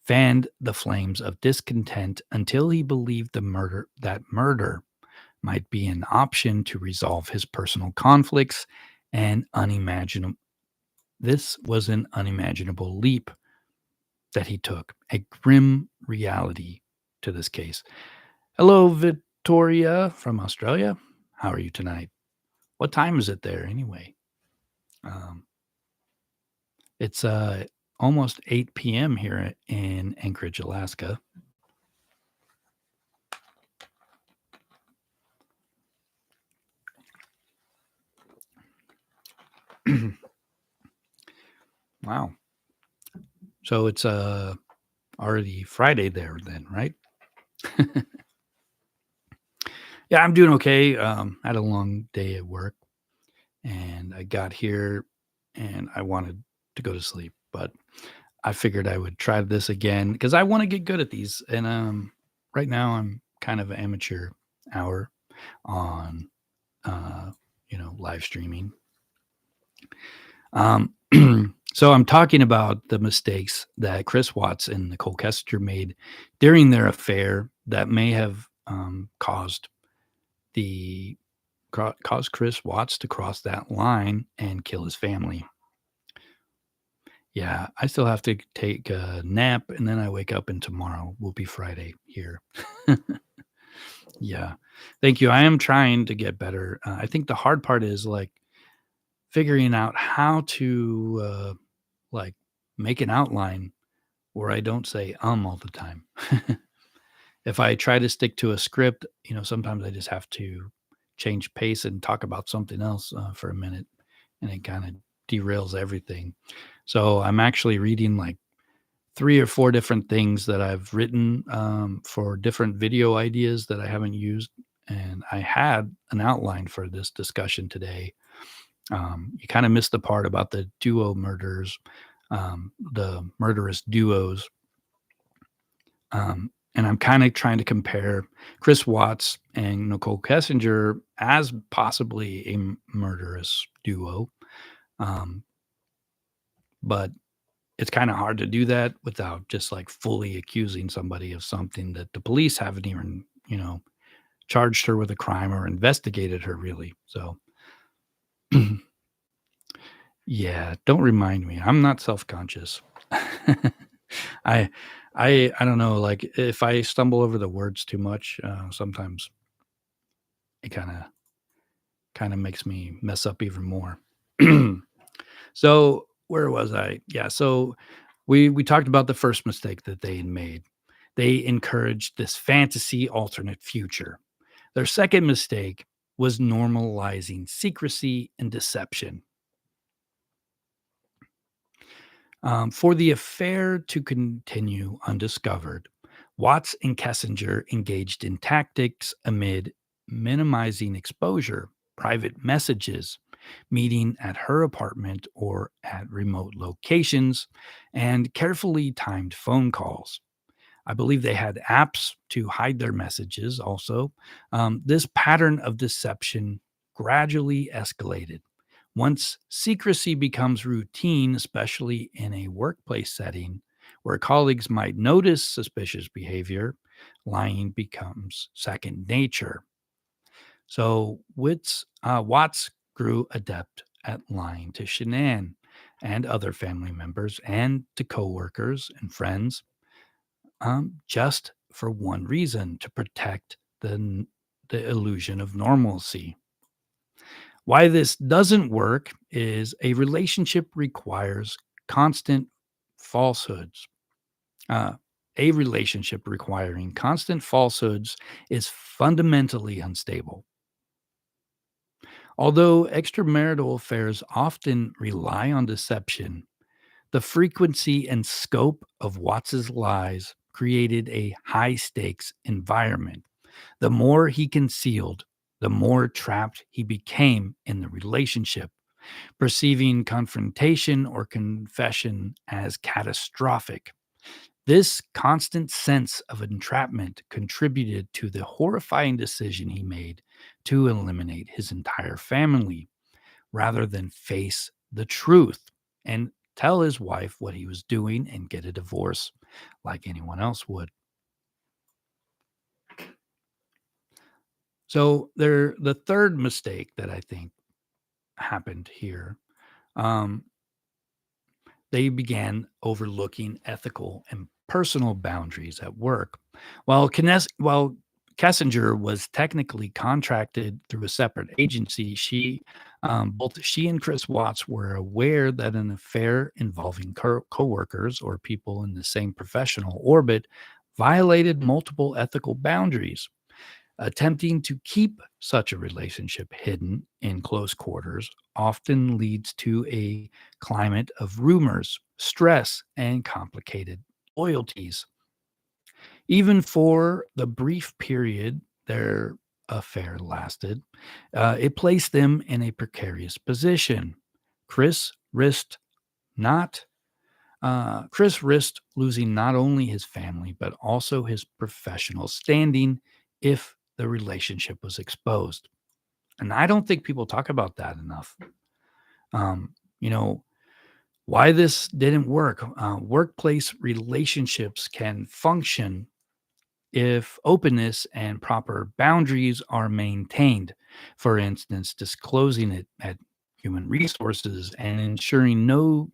fanned the flames of discontent until he believed that murder might be an option to resolve his personal conflicts and unimaginable. This was an unimaginable leap that he took, a grim reality to this case. Hello, Victoria from Australia. How are you tonight? What time is it there anyway? Um, it's almost 8 p.m. here in Anchorage, Alaska. Wow. So it's already Friday there then, right? Yeah, I'm doing okay. Had a long day at work and I got here and I wanted to go to sleep, but I figured I would try this again because I want to get good at these. And right now I'm kind of an amateur hour on uh, live streaming. So I'm talking about the mistakes that Chris Watts and Nichol Kessinger made during their affair that may have the caused Chris Watts to cross that line and kill his family. Yeah, I still have to take a nap and then I wake up and tomorrow will be Friday here. Yeah. Thank you. I am trying to get better. I think the hard part is like figuring out how to like make an outline where I don't say all the time. If I try to stick to a script, sometimes I just have to change pace and talk about something else for a minute and it kind of derails everything. So I'm actually reading like 3 or 4 different things that I've written for different video ideas that I haven't used. And I had an outline for this discussion today. You kind of missed the part about the duo murders, the murderous duos. And I'm kind of trying to compare Chris Watts and Nichol Kessinger as possibly a murderous duo. But it's kind of hard to do that without just like fully accusing somebody of something that the police haven't even, charged her with a crime or investigated her really. So yeah, don't remind me. I'm not self-conscious. I I don't know, like if I stumble over the words too much, sometimes it kind of makes me mess up even more. So where was I? Yeah, so we talked about the first mistake that they had made. They encouraged this fantasy alternate future. Their second mistake was normalizing secrecy and deception. For the affair to continue undiscovered, Watts and Kessinger engaged in tactics amid minimizing exposure, private messages, meeting at her apartment or at remote locations, and carefully timed phone calls. I believe they had apps to hide their messages also. This pattern of deception gradually escalated. Once secrecy becomes routine, especially in a workplace setting where colleagues might notice suspicious behavior, lying becomes second nature. So Watts grew adept at lying to Shanann and other family members and to coworkers and friends, just for one reason: to protect the illusion of normalcy. Why this doesn't work is a relationship requires constant falsehoods. Uh, a relationship requiring constant falsehoods is fundamentally unstable. Although extramarital affairs often rely on deception, the frequency and scope of Watts's lies created a high stakes environment. The more he concealed, the more trapped he became in the relationship, perceiving confrontation or confession as catastrophic. This constant sense of entrapment contributed to the horrifying decision he made to eliminate his entire family rather than face the truth and tell his wife what he was doing and get a divorce like anyone else would. So the third mistake that I think happened here, um, they began overlooking ethical and personal boundaries at work. While Kessinger was technically contracted through a separate agency, both she and Chris Watts were aware that an affair involving coworkers or people in the same professional orbit violated multiple ethical boundaries. Attempting to keep such a relationship hidden in close quarters often leads to a climate of rumors, stress, and complicated loyalties. Even for the brief period their affair lasted, it placed them in a precarious position. Chris risked not Chris risked losing not only his family, but also his professional standing if the relationship was exposed. And I don't think people talk about that enough. You know, why this didn't work. Workplace relationships can function if openness and proper boundaries are maintained. For instance, disclosing it at human resources and ensuring no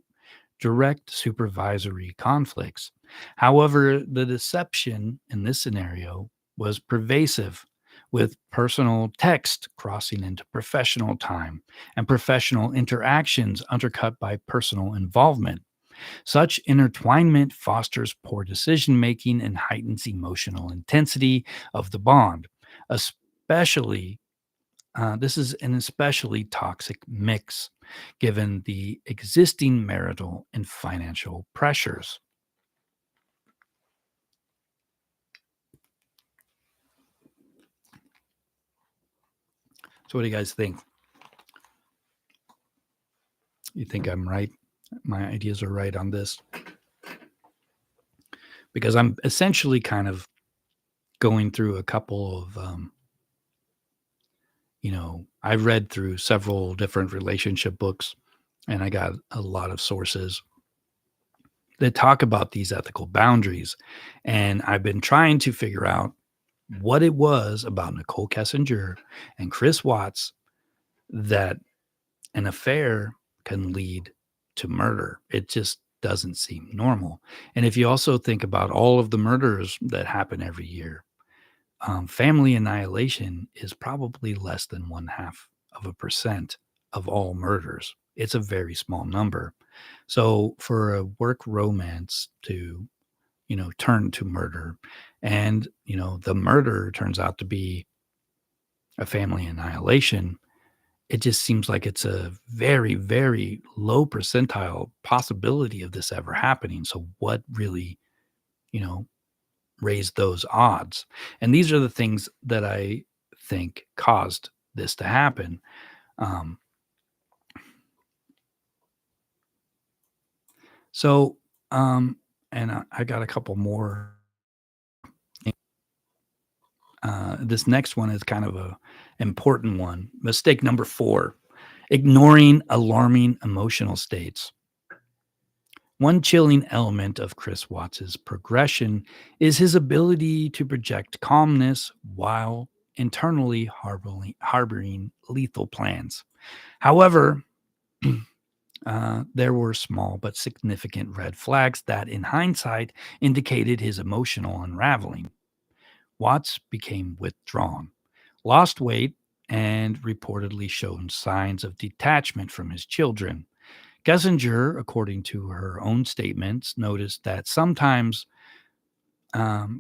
direct supervisory conflicts. However, the deception in this scenario was pervasive, with personal text crossing into professional time and professional interactions undercut by personal involvement. Such intertwinement fosters poor decision making and heightens emotional intensity of the bond, especially this is an especially toxic mix given the existing marital and financial pressures. So, what do you guys think? You think I'm right? My ideas are right on this? Because I'm essentially kind of going through a couple of, I've read through several different relationship books and I got a lot of sources that talk about these ethical boundaries. And I've been trying to figure out what it was about Nichol Kessinger and Chris Watts that an affair can lead to murder. It just doesn't seem normal. And if you also think about all of the murders that happen every year, family annihilation is probably less than 0.5% of all murders. It's a very small number. So for a work romance to, turn to murder and, the murder turns out to be a family annihilation, it just seems like it's a very, very low percentile possibility of this ever happening. So what really, you know, raised those odds? And these are the things that I think caused this to happen. Um, so, and I got a couple more. This next one is kind of a important one. Mistake number 4 Ignoring alarming emotional states. One chilling element of Chris Watts's progression is his ability to project calmness while internally harboring lethal plans. However, there were small but significant red flags that, in hindsight, indicated his emotional unraveling. Watts became withdrawn, lost weight, and reportedly shown signs of detachment from his children. Kessinger, according to her own statements, noticed that sometimes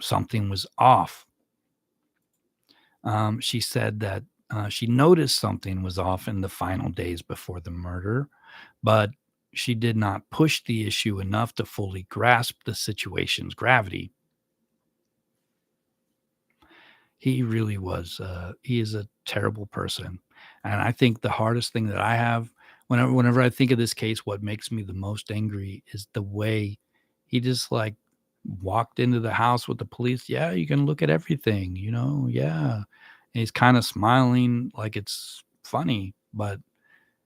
something was off. She said that she noticed something was off in the final days before the murder, but she did not push the issue enough to fully grasp the situation's gravity. He really was. He is a terrible person, and I think the hardest thing that I have whenever I think of this case, what makes me the most angry is the way he just like walked into the house with the police. Yeah, you can look at everything, Yeah, and he's kind of smiling like it's funny, but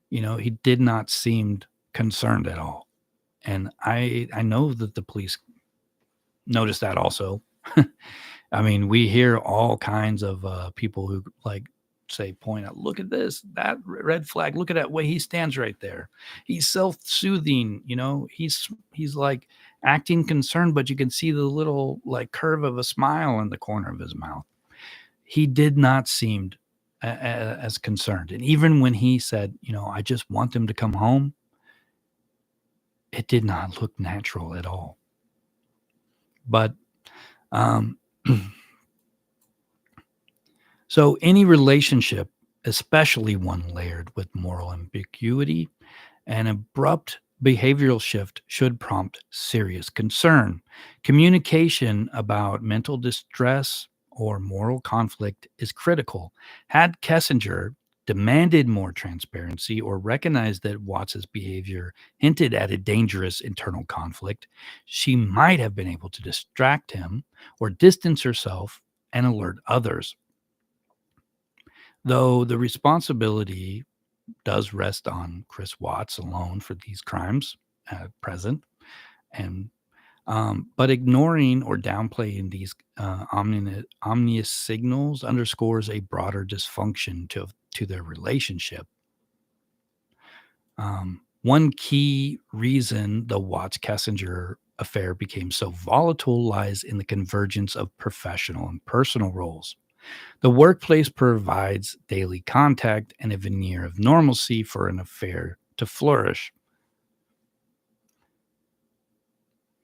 he did not seem concerned at all. And I know that the police noticed that also. I mean, we hear all kinds of people who like say, point out, look at this, that red flag. Look at that way he stands right there. He's self-soothing, he's like acting concerned, but you can see the little like curve of a smile in the corner of his mouth. He did not seem as concerned. And even when he said, I just want them to come home, it did not look natural at all. But um, so any relationship, especially one layered with moral ambiguity, an abrupt behavioral shift should prompt serious concern. Communication about mental distress or moral conflict is critical. Had Kessinger demanded more transparency or recognized that Watts's behavior hinted at a dangerous internal conflict, she might have been able to distract him or distance herself and alert others. Though the responsibility does rest on Chris Watts alone for these crimes at present, and but ignoring or downplaying these ominous signals underscores a broader dysfunction to their relationship. One key reason the Watts-Kessinger affair became so volatile lies in the convergence of professional and personal roles. The workplace provides daily contact and a veneer of normalcy for an affair to flourish.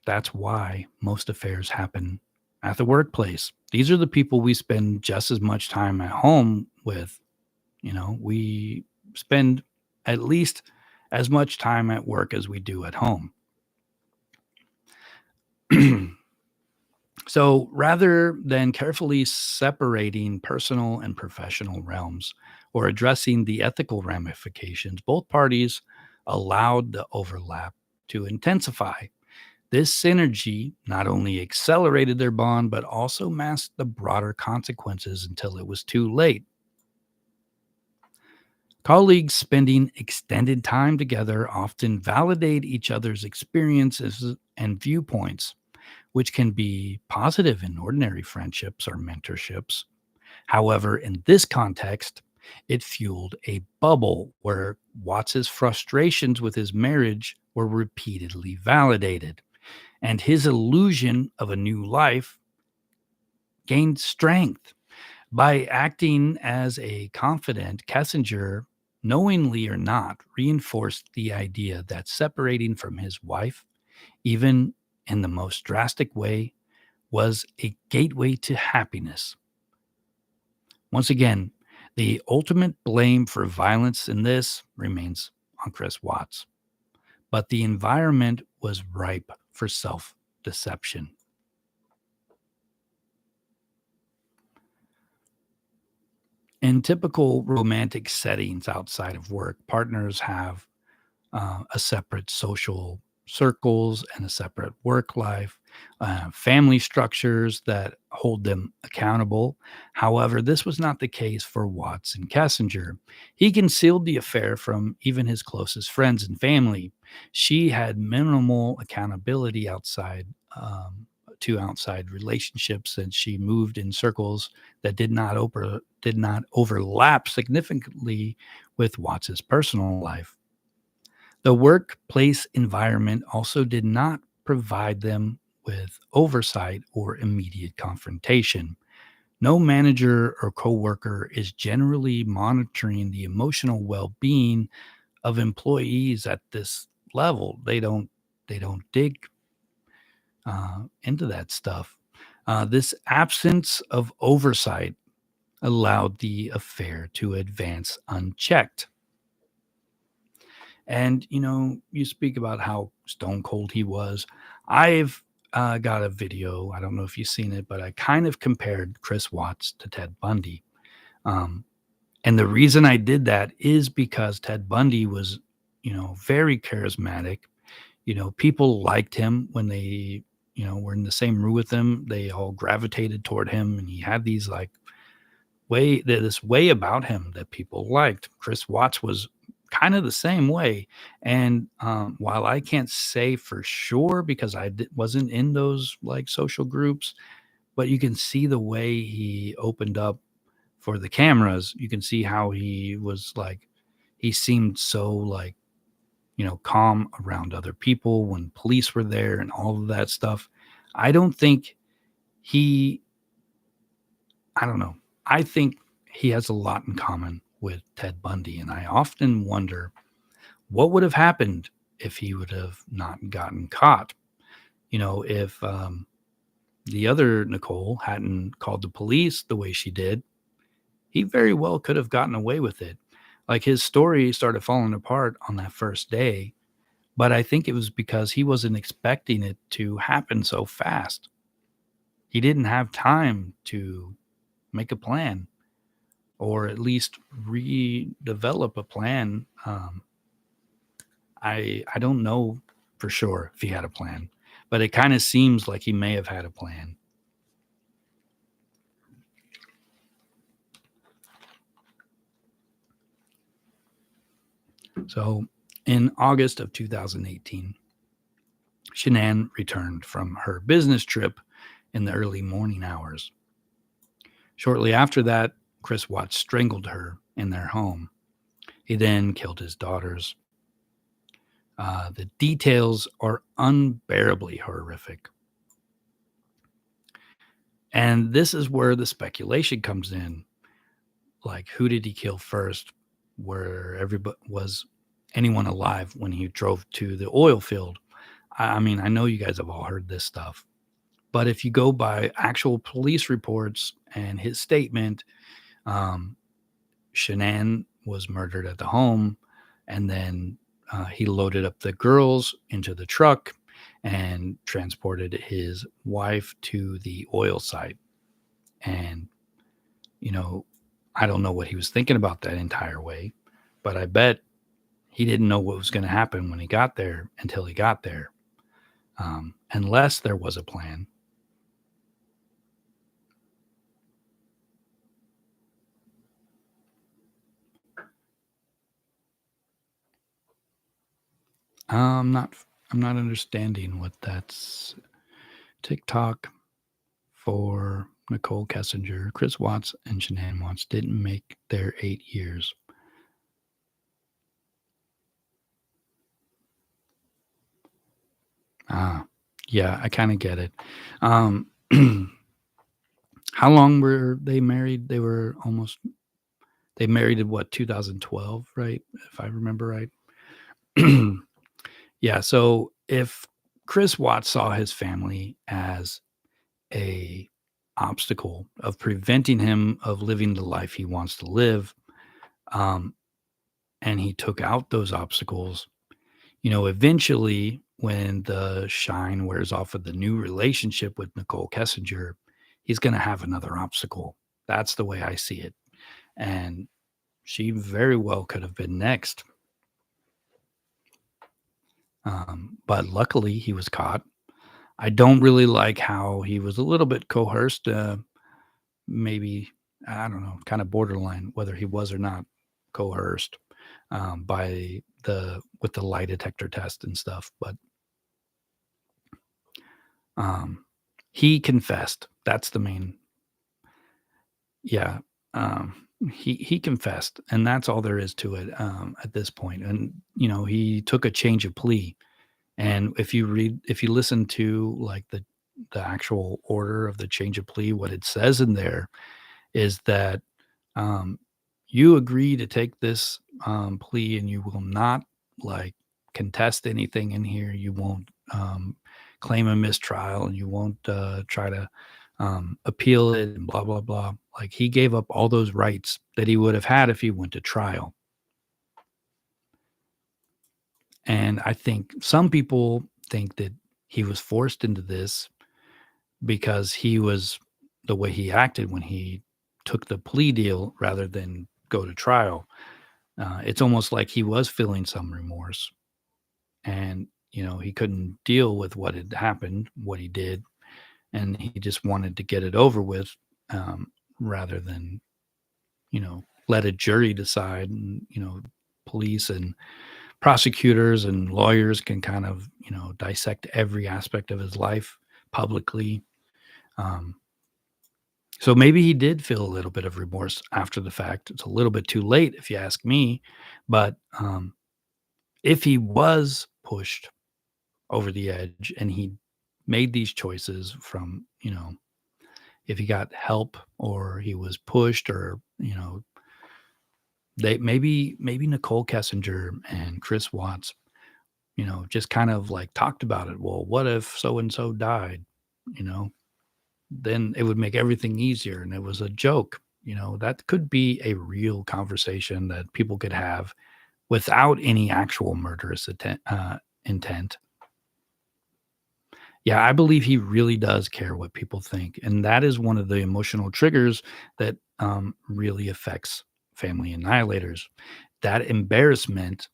That's why most affairs happen at the workplace. These are the people we spend just as much time at home with. We spend at least as much time at work as we do at home. So rather than carefully separating personal and professional realms or addressing the ethical ramifications, both parties allowed the overlap to intensify. This synergy not only accelerated their bond, but also masked the broader consequences until it was too late. Colleagues spending extended time together often validate each other's experiences and viewpoints, which can be positive in ordinary friendships or mentorships. However, in this context, it fueled a bubble where Watts's frustrations with his marriage were repeatedly validated, and his illusion of a new life gained strength. By acting as a confidant, Kessinger, knowingly or not, reinforced the idea that separating from his wife, even in the most drastic way, was a gateway to happiness. Once again, the ultimate blame for violence in this remains on Chris Watts, but the environment was ripe for self deception. In typical romantic settings outside of work, partners have a separate social circles and a separate work life, family structures that hold them accountable. However, this was not the case for Watts and Kessinger. He concealed the affair from even his closest friends and family. She had minimal accountability to outside relationships, and she moved in circles that did not overlap significantly with Watts's personal life. The workplace environment also did not provide them with oversight or immediate confrontation. No manager or coworker is generally monitoring the emotional well-being of employees at this level. They don't dig into that stuff. This absence of oversight allowed the affair to advance unchecked. And, you speak about how stone cold he was. I've got a video. I don't know if you've seen it, but I kind of compared Chris Watts to Ted Bundy. Um, and the reason I did that is because Ted Bundy was, very charismatic. People liked him when they, were in the same room with him. They all gravitated toward him, and he had these like this way about him that people liked. Chris Watts was kind of the same way. And while I can't say for sure because wasn't in those like social groups, but you can see the way he opened up for the cameras. You can see how he was like, he seemed so like, calm around other people when police were there and all of that stuff. I don't think he I don't know. I think he has a lot in common with Ted Bundy, and I often wonder what would have happened if he would have not gotten caught. If the other Nicole hadn't called the police the way she did, he very well could have gotten away with it. Like his story started falling apart on that first day, but I think it was because he wasn't expecting it to happen so fast. He didn't have time to make a plan or at least redevelop a plan. I don't know for sure if he had a plan, but it kind of seems like he may have had a plan. So in August of 2018, Shanann returned from her business trip in the early morning hours. Shortly after that, Chris Watts strangled her in their home. He then killed his daughters. The details are unbearably horrific. And this is where the speculation comes in. Like, who did he kill first? Where everybody was anyone alive when he drove to the oil field? I mean, I know you guys have all heard this stuff, but if you go by actual police reports and his statement, um, Shanann was murdered at the home, and then he loaded up the girls into the truck and transported his wife to the oil site. And, you know, I don't know what he was thinking about that entire way, but I bet he didn't know what was going to happen when he got there until he got there, unless there was a plan. I'm not. I'm not understanding what that's. TikTok for Nichol Kessinger, Chris Watts, and Shanann Watts didn't make their 8 years. Ah, yeah, I kind of get it. Um, how long were they married? They married in what, 2012, right? If I remember right. Yeah. So if Chris Watts saw his family as a obstacle of preventing him of living the life he wants to live, um, and he took out those obstacles, eventually when the shine wears off of the new relationship with Nichol Kessinger, he's going to have another obstacle. That's the way I see it. And she very well could have been next. But luckily, he was caught. I don't really like how he was a little bit coerced, maybe, I don't know, kind of borderline whether he was or not coerced, by the with the lie detector test and stuff, but, um, he confessed. That's the main. Yeah, he confessed, and that's all there is to it, at this point, and, he took a change of plea, and if you listen to, like, the actual order of the change of plea, what it says in there is that, um, you agree to take this, plea, and you will not, like, contest anything in here. You won't, claim a mistrial, and you won't, try to, appeal it and blah, blah, blah. Like, he gave up all those rights that he would have had if he went to trial, and I think some people think that he was forced into this because he was the way he acted when he took the plea deal rather than go to trial. It's almost like he was feeling some remorse, and he couldn't deal with what had happened, what he did, and he just wanted to get it over with, rather than let a jury decide. And police and prosecutors and lawyers can kind of dissect every aspect of his life publicly. Um, So maybe he did feel a little bit of remorse after the fact. It's a little bit too late if you ask me, but, if he was pushed over the edge and he made these choices from, if he got help or he was pushed or, they maybe Nicole Kessinger and Chris Watts, just kind of like talked about it. Well, what if so and so died? You know, then it would make everything easier, and it was a joke. That could be a real conversation that people could have without any actual murderous intent. Yeah, I believe he really does care what people think, and that is one of the emotional triggers that, really affects family annihilators. That embarrassment,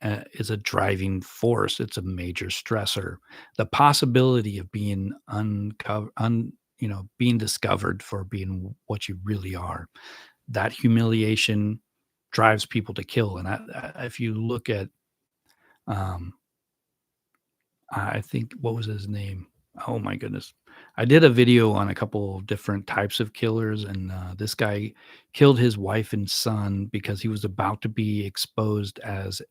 is a driving force. It's a major stressor. The possibility of being being discovered for being what you really are, that humiliation drives people to kill. And if you look at, um, I think what was his name? Oh my goodness. I did a video on a couple of different types of killers, and this guy killed his wife and son because he was about to be exposed as,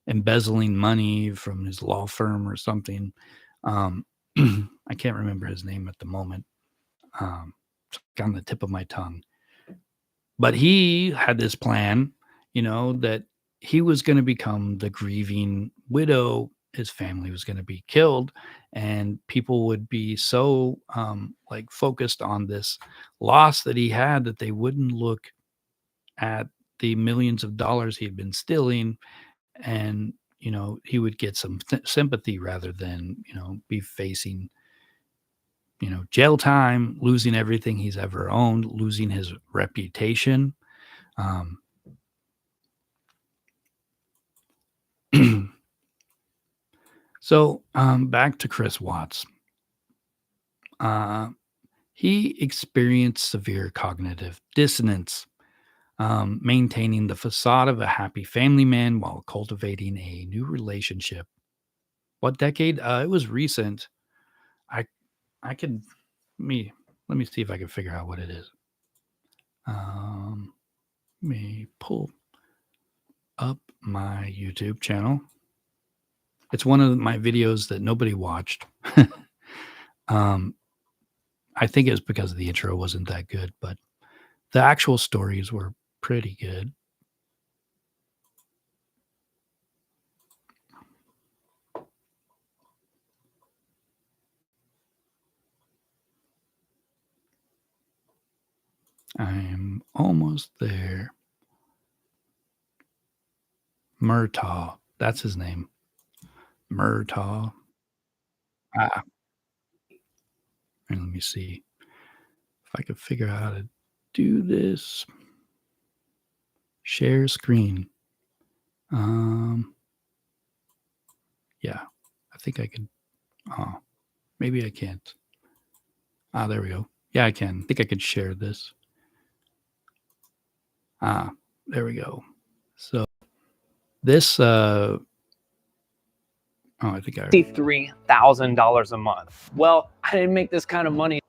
embezzling money from his law firm or something. Um, I can't remember his name at the moment. It's on the tip of my tongue. But he had this plan, that he was going to become the grieving widow. His family was going to be killed, and people would be so, like, focused on this loss that he had that they wouldn't look at the millions of dollars he had been stealing, and he would get some sympathy rather than be facing jail time, losing everything he's ever owned, losing his reputation. um, so, back to Chris Watts. uh, he experienced severe cognitive dissonance, maintaining the facade of a happy family man while cultivating a new relationship. What decade? It was recent. I i could me let me see if I can figure out what it is. Let me pull up my YouTube channel. It's one of my videos that nobody watched. um, I think it's because the intro wasn't that good, but the actual stories were pretty good. I'm almost there. Murtaugh, that's his name. Murtaugh. Ah, and let me see if I could figure out how to do this. Share screen. Um, think I could. Oh, maybe I can't. There we go. Yeah, I can. I think I could share this. There we go. So this, I think I
$53,000 a month. Well, I didn't make this kind of money.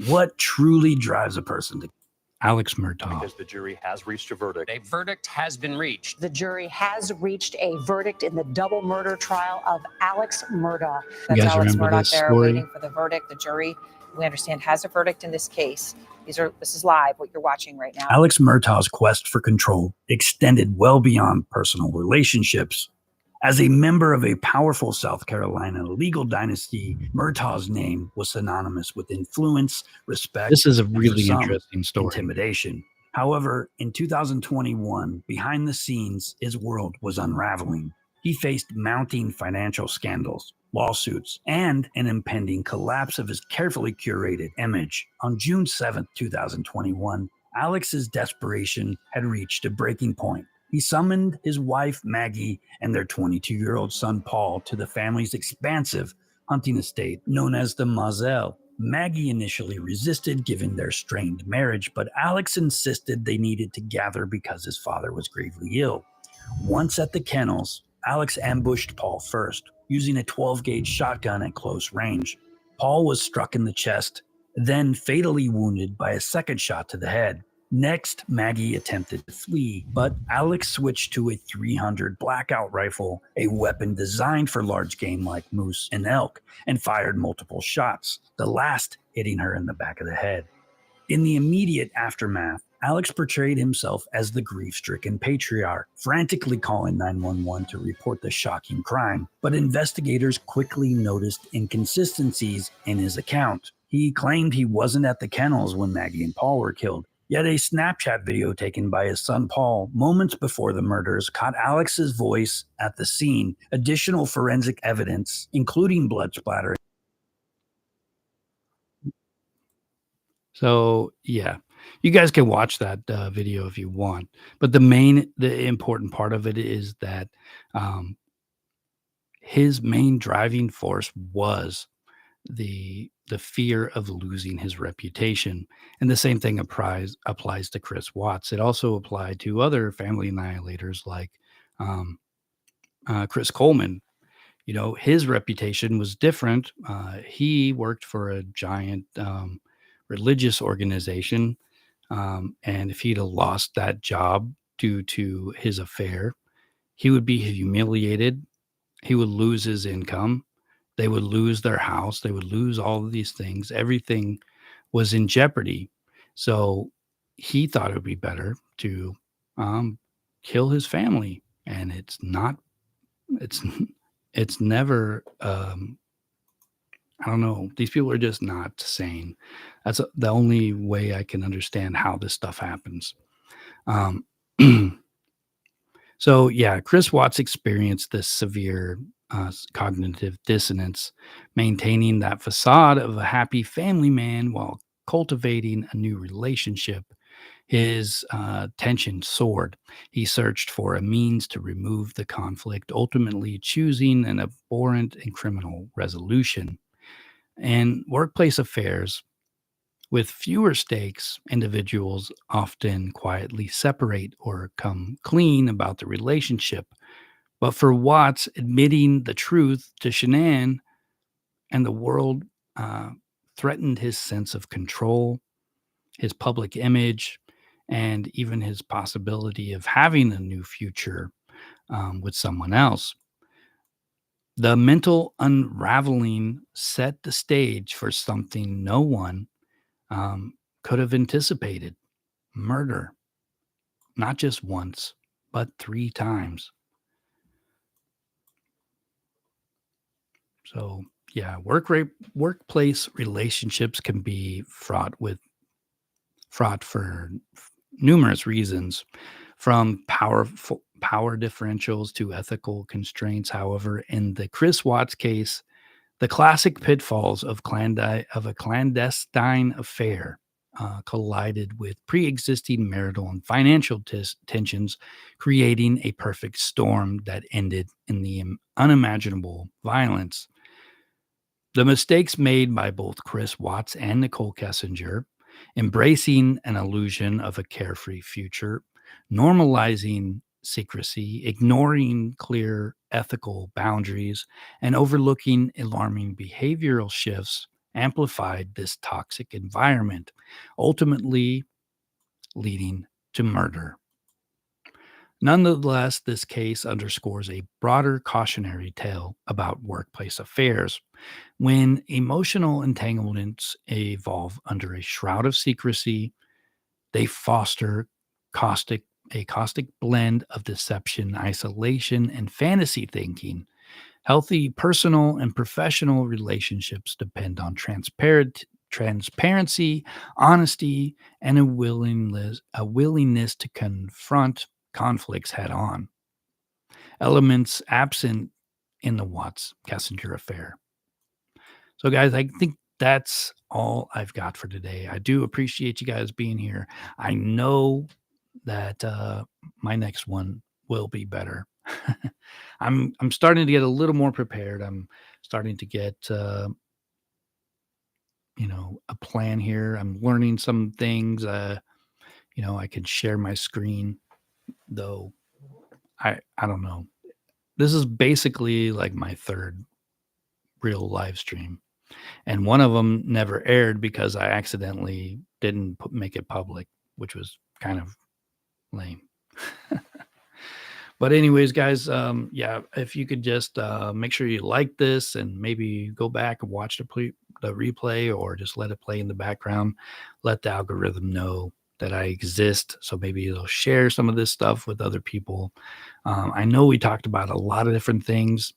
What truly drives a person to Alex Murtaugh?
Because the jury has reached a verdict.
A verdict has been reached.
The jury has reached a verdict in the double murder trial of Alex Murdaugh.
You
That's
guys
Alex
remember
Murdaugh
this
there
story?
waiting for the verdict. The jury, we understand, has a verdict in this case. This is live, what you're watching right now.
Alex Murtaugh's quest for control extended well beyond personal relationships. As a member of a powerful South Carolina legal dynasty, Murtaugh's name was synonymous with influence, respect. This is a really interesting story. Intimidation. However, in 2021, behind the scenes, his world was unraveling. He faced mounting financial scandals, lawsuits, and an impending collapse of his carefully curated image. On June 7, 2021, Alex's desperation had reached a breaking point. He summoned his wife, Maggie, and their 22-year-old son, Paul, to the family's expansive hunting estate known as the Moselle. Maggie initially resisted given their strained marriage, but Alex insisted they needed to gather because his father was gravely ill. Once at the kennels, Alex ambushed Paul first, using a 12-gauge shotgun at close range. Paul was struck in the chest, then fatally wounded by a second shot to the head. Next, Maggie attempted to flee, but Alex switched to a .300 blackout rifle, a weapon designed for large game like moose and elk, and fired multiple shots, the last hitting her in the back of the head. In the immediate aftermath, Alex portrayed himself as the grief-stricken patriarch, frantically calling 911 to report the shocking crime, but investigators quickly noticed inconsistencies in his account. He claimed he wasn't at the kennels when Maggie and Paul were killed, yet a Snapchat video taken by his son Paul moments before the murders caught Alex's voice at the scene. Additional forensic evidence, including blood splatter. So, yeah, you guys can watch that video if you want. But the important part of it is that his main driving force was the fear of losing his reputation. And the same thing applies to Chris Watts. It also applied to other family annihilators like Chris Coleman. You know, his reputation was different. He worked for a giant religious organization. And if he'd have lost that job due to his affair, he would be humiliated. He would lose his income. They would lose their house. They would lose all of these things. Everything was in jeopardy. So he thought it would be better to kill his family. And it's never, I don't know. These people are just not sane. That's the only way I can understand how this stuff happens. So yeah, Chris Watts experienced this severe cognitive dissonance, maintaining that facade of a happy family man while cultivating a new relationship. His tension soared. He searched for a means to remove the conflict, ultimately choosing an abhorrent and criminal resolution. In workplace affairs, with fewer stakes, individuals often quietly separate or come clean about the relationship. But for Watts, admitting the truth to Shanann and the world threatened his sense of control, his public image, and even his possibility of having a new future with someone else. The mental unraveling set the stage for something no one could have anticipated: murder, not just once, but 3 times. So, yeah, workplace relationships can be fraught for numerous reasons, from power differentials to ethical constraints. However, in the Chris Watts case, the classic pitfalls of a clandestine affair collided with pre-existing marital and financial tensions, creating a perfect storm that ended in the unimaginable violence. The mistakes made by both Chris Watts and Nichol Kessinger, embracing an illusion of a carefree future, normalizing secrecy, ignoring clear ethical boundaries, and overlooking alarming behavioral shifts amplified this toxic environment, ultimately leading to murder. Nonetheless, this case underscores a broader cautionary tale about workplace affairs. When emotional entanglements evolve under a shroud of secrecy, they foster a caustic blend of deception, isolation, and fantasy thinking. Healthy personal and professional relationships depend on transparency, honesty, and a willingness to confront conflicts head on. Elements absent in the Watts-Kessinger affair. So, guys, I think that's all I've got for today. I do appreciate you guys being here. I know that my next one will be better. I'm starting to get a little more prepared. I'm starting to get a plan here. I'm learning some things. I can share my screen, though. I don't know. This is basically like my third real live stream. And one of them never aired because I accidentally didn't make it public, which was kind of lame. But anyways, guys, if you could just make sure you like this and maybe go back and watch the replay or just let it play in the background. Let the algorithm know that I exist. So maybe it'll share some of this stuff with other people. I know we talked about a lot of different things,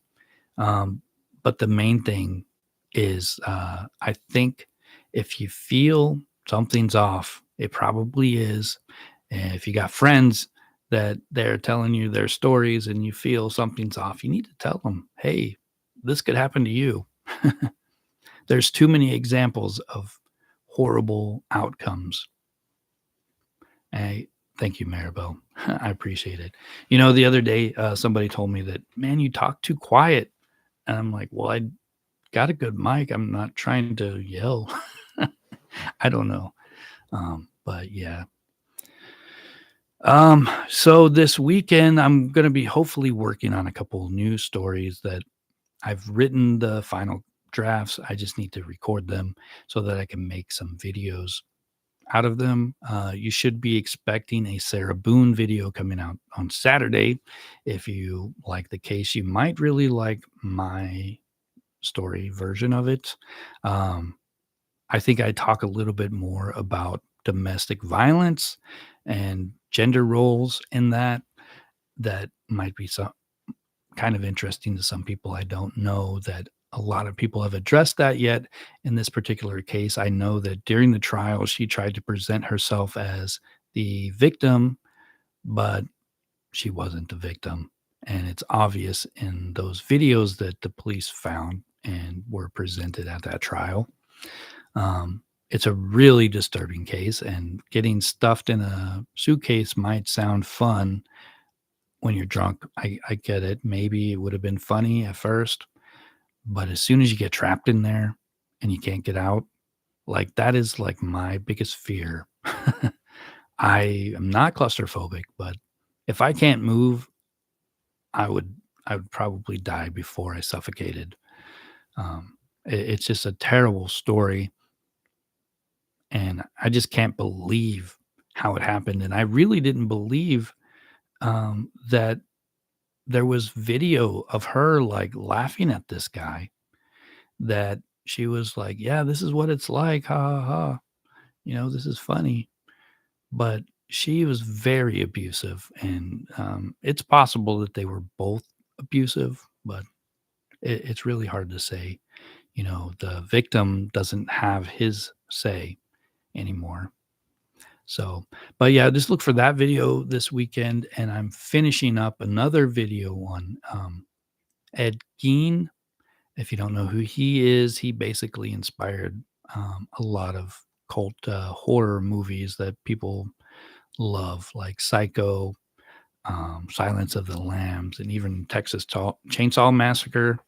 but the main thing is I think if you feel something's off, it probably is. And if you got friends that they're telling you their stories and you feel something's off, you need to tell them, hey, this could happen to you. There's too many examples of horrible outcomes. Thank you, Maribel. I appreciate it. The other day, somebody told me that, man, you talk too quiet. And I'm like, well, I got a good mic. I'm not trying to yell. I don't know. But yeah. So this weekend, I'm going to be hopefully working on a couple news stories that I've written the final drafts. I just need to record them so that I can make some videos out of them. You should be expecting a Sarah Boone video coming out on Saturday. If you like the case, you might really like my story version of it. I think I talk a little bit more about domestic violence and gender roles in that might be some kind of interesting to some people. I don't know that a lot of people have addressed that yet. In this particular case, I know that during the trial, she tried to present herself as the victim, but she wasn't the victim. And it's obvious in those videos that the police found and were presented at that trial. It's a really disturbing case, and getting stuffed in a suitcase might sound fun when you're drunk. I get it. Maybe it would have been funny at first, but as soon as you get trapped in there and you can't get out, like that is like my biggest fear. I am not claustrophobic, but if I can't move, I would probably die before I suffocated. It's just a terrible story. And I just can't believe how it happened. And I really didn't believe that there was video of her like laughing at this guy, that she was like, yeah, this is what it's like. Ha ha ha. This is funny. But she was very abusive. And it's possible that they were both abusive, but it's really hard to say. The victim doesn't have his say anymore. So, but yeah, just look for that video this weekend. And I'm finishing up another video on Ed Gein. If you don't know who he is, he basically inspired a lot of cult horror movies that people love, like Psycho, Silence of the Lambs, and even Texas Chainsaw Massacre.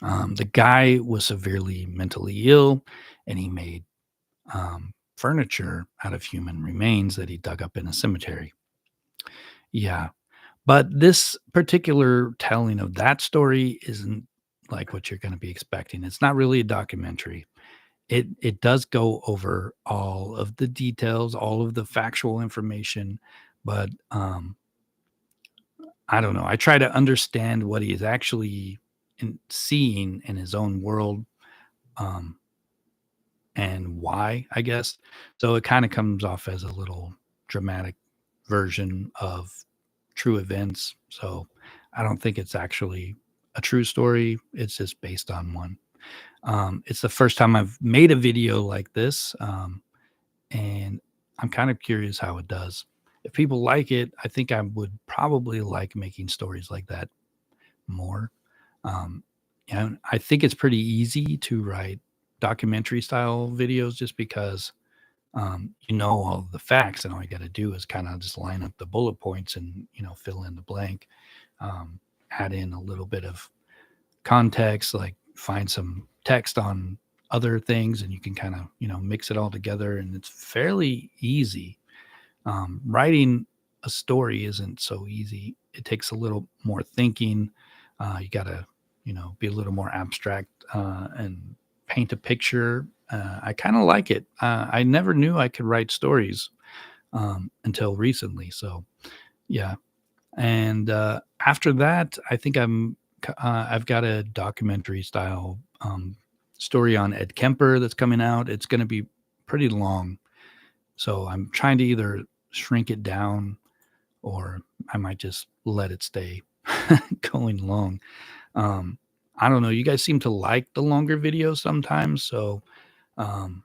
The guy was severely mentally ill, and he made furniture out of human remains that he dug up in a cemetery. Yeah. But this particular telling of that story isn't like what you're going to be expecting. It's not really a documentary. It does go over all of the details, all of the factual information, but I don't know. I try to understand what he is actually seeing in his own world, um, and why, I guess. So it kind of comes off as a little dramatic version of true events. So I don't think it's actually a true story. It's just based on one. It's the first time I've made a video like this, and I'm kind of curious how it does. If people like it, I think I would probably like making stories like that more. Um, and I think it's pretty easy to write documentary style videos just because you know all the facts, and all you got to do is kind of just line up the bullet points and fill in the blank, add in a little bit of context, like find some text on other things, and you can kind of mix it all together, and it's fairly easy. Writing a story isn't so easy. It takes a little more thinking. You got to be a little more abstract and paint a picture. I kind of like it. I never knew I could write stories until recently. So yeah. And after that, I think I've got a documentary style story on Ed Kemper that's coming out. It's going to be pretty long, so I'm trying to either shrink it down, or I might just let it stay going long. Um, I don't know. You guys seem to like the longer videos sometimes. So um,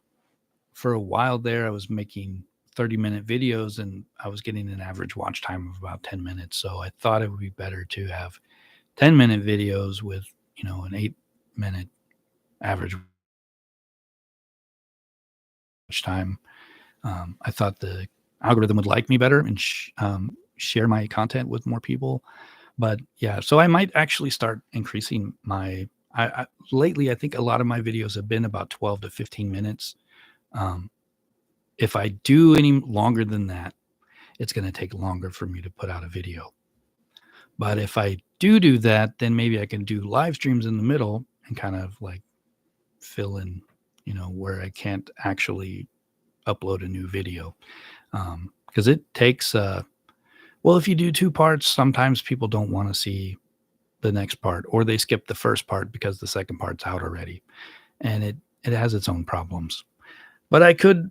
for a while there, I was making 30-minute videos, and I was getting an average watch time of about 10 minutes. So I thought it would be better to have 10-minute videos with, an 8-minute average watch time. I thought the algorithm would like me better and share my content with more people. But yeah, so I might actually start increasing my. Lately, I think a lot of my videos have been about 12 to 15 minutes. Um, if I do any longer than that, it's going to take longer for me to put out a video. But if I do that, then maybe I can do live streams in the middle and kind of like fill in, where I can't actually upload a new video. Because it takes, well, if you do 2 parts, sometimes people don't want to see the next part, or they skip the first part because the second part's out already. And it has its own problems. But I could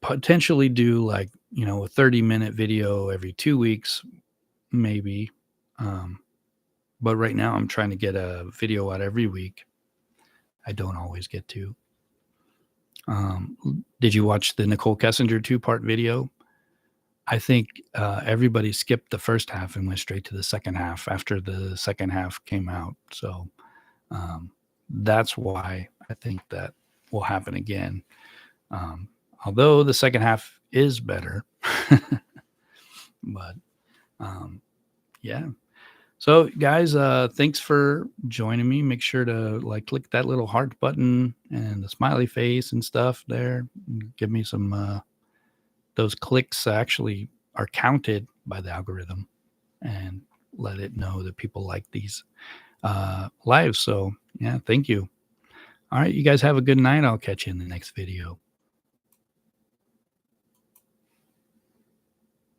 potentially do like, a 30-minute video every 2 weeks, maybe. But right now I'm trying to get a video out every week. I don't always get to. Did you watch the Nichol Kessinger 2-part video? I think everybody skipped the first half and went straight to the second half after the second half came out. So that's why I think that will happen again. Although the second half is better. But yeah. So guys, thanks for joining me. Make sure to click that little heart button and the smiley face and stuff there. Give me some, those clicks actually are counted by the algorithm, and let it know that people like these lives. So yeah, thank you. All right, you guys have a good night. I'll catch you in the next video.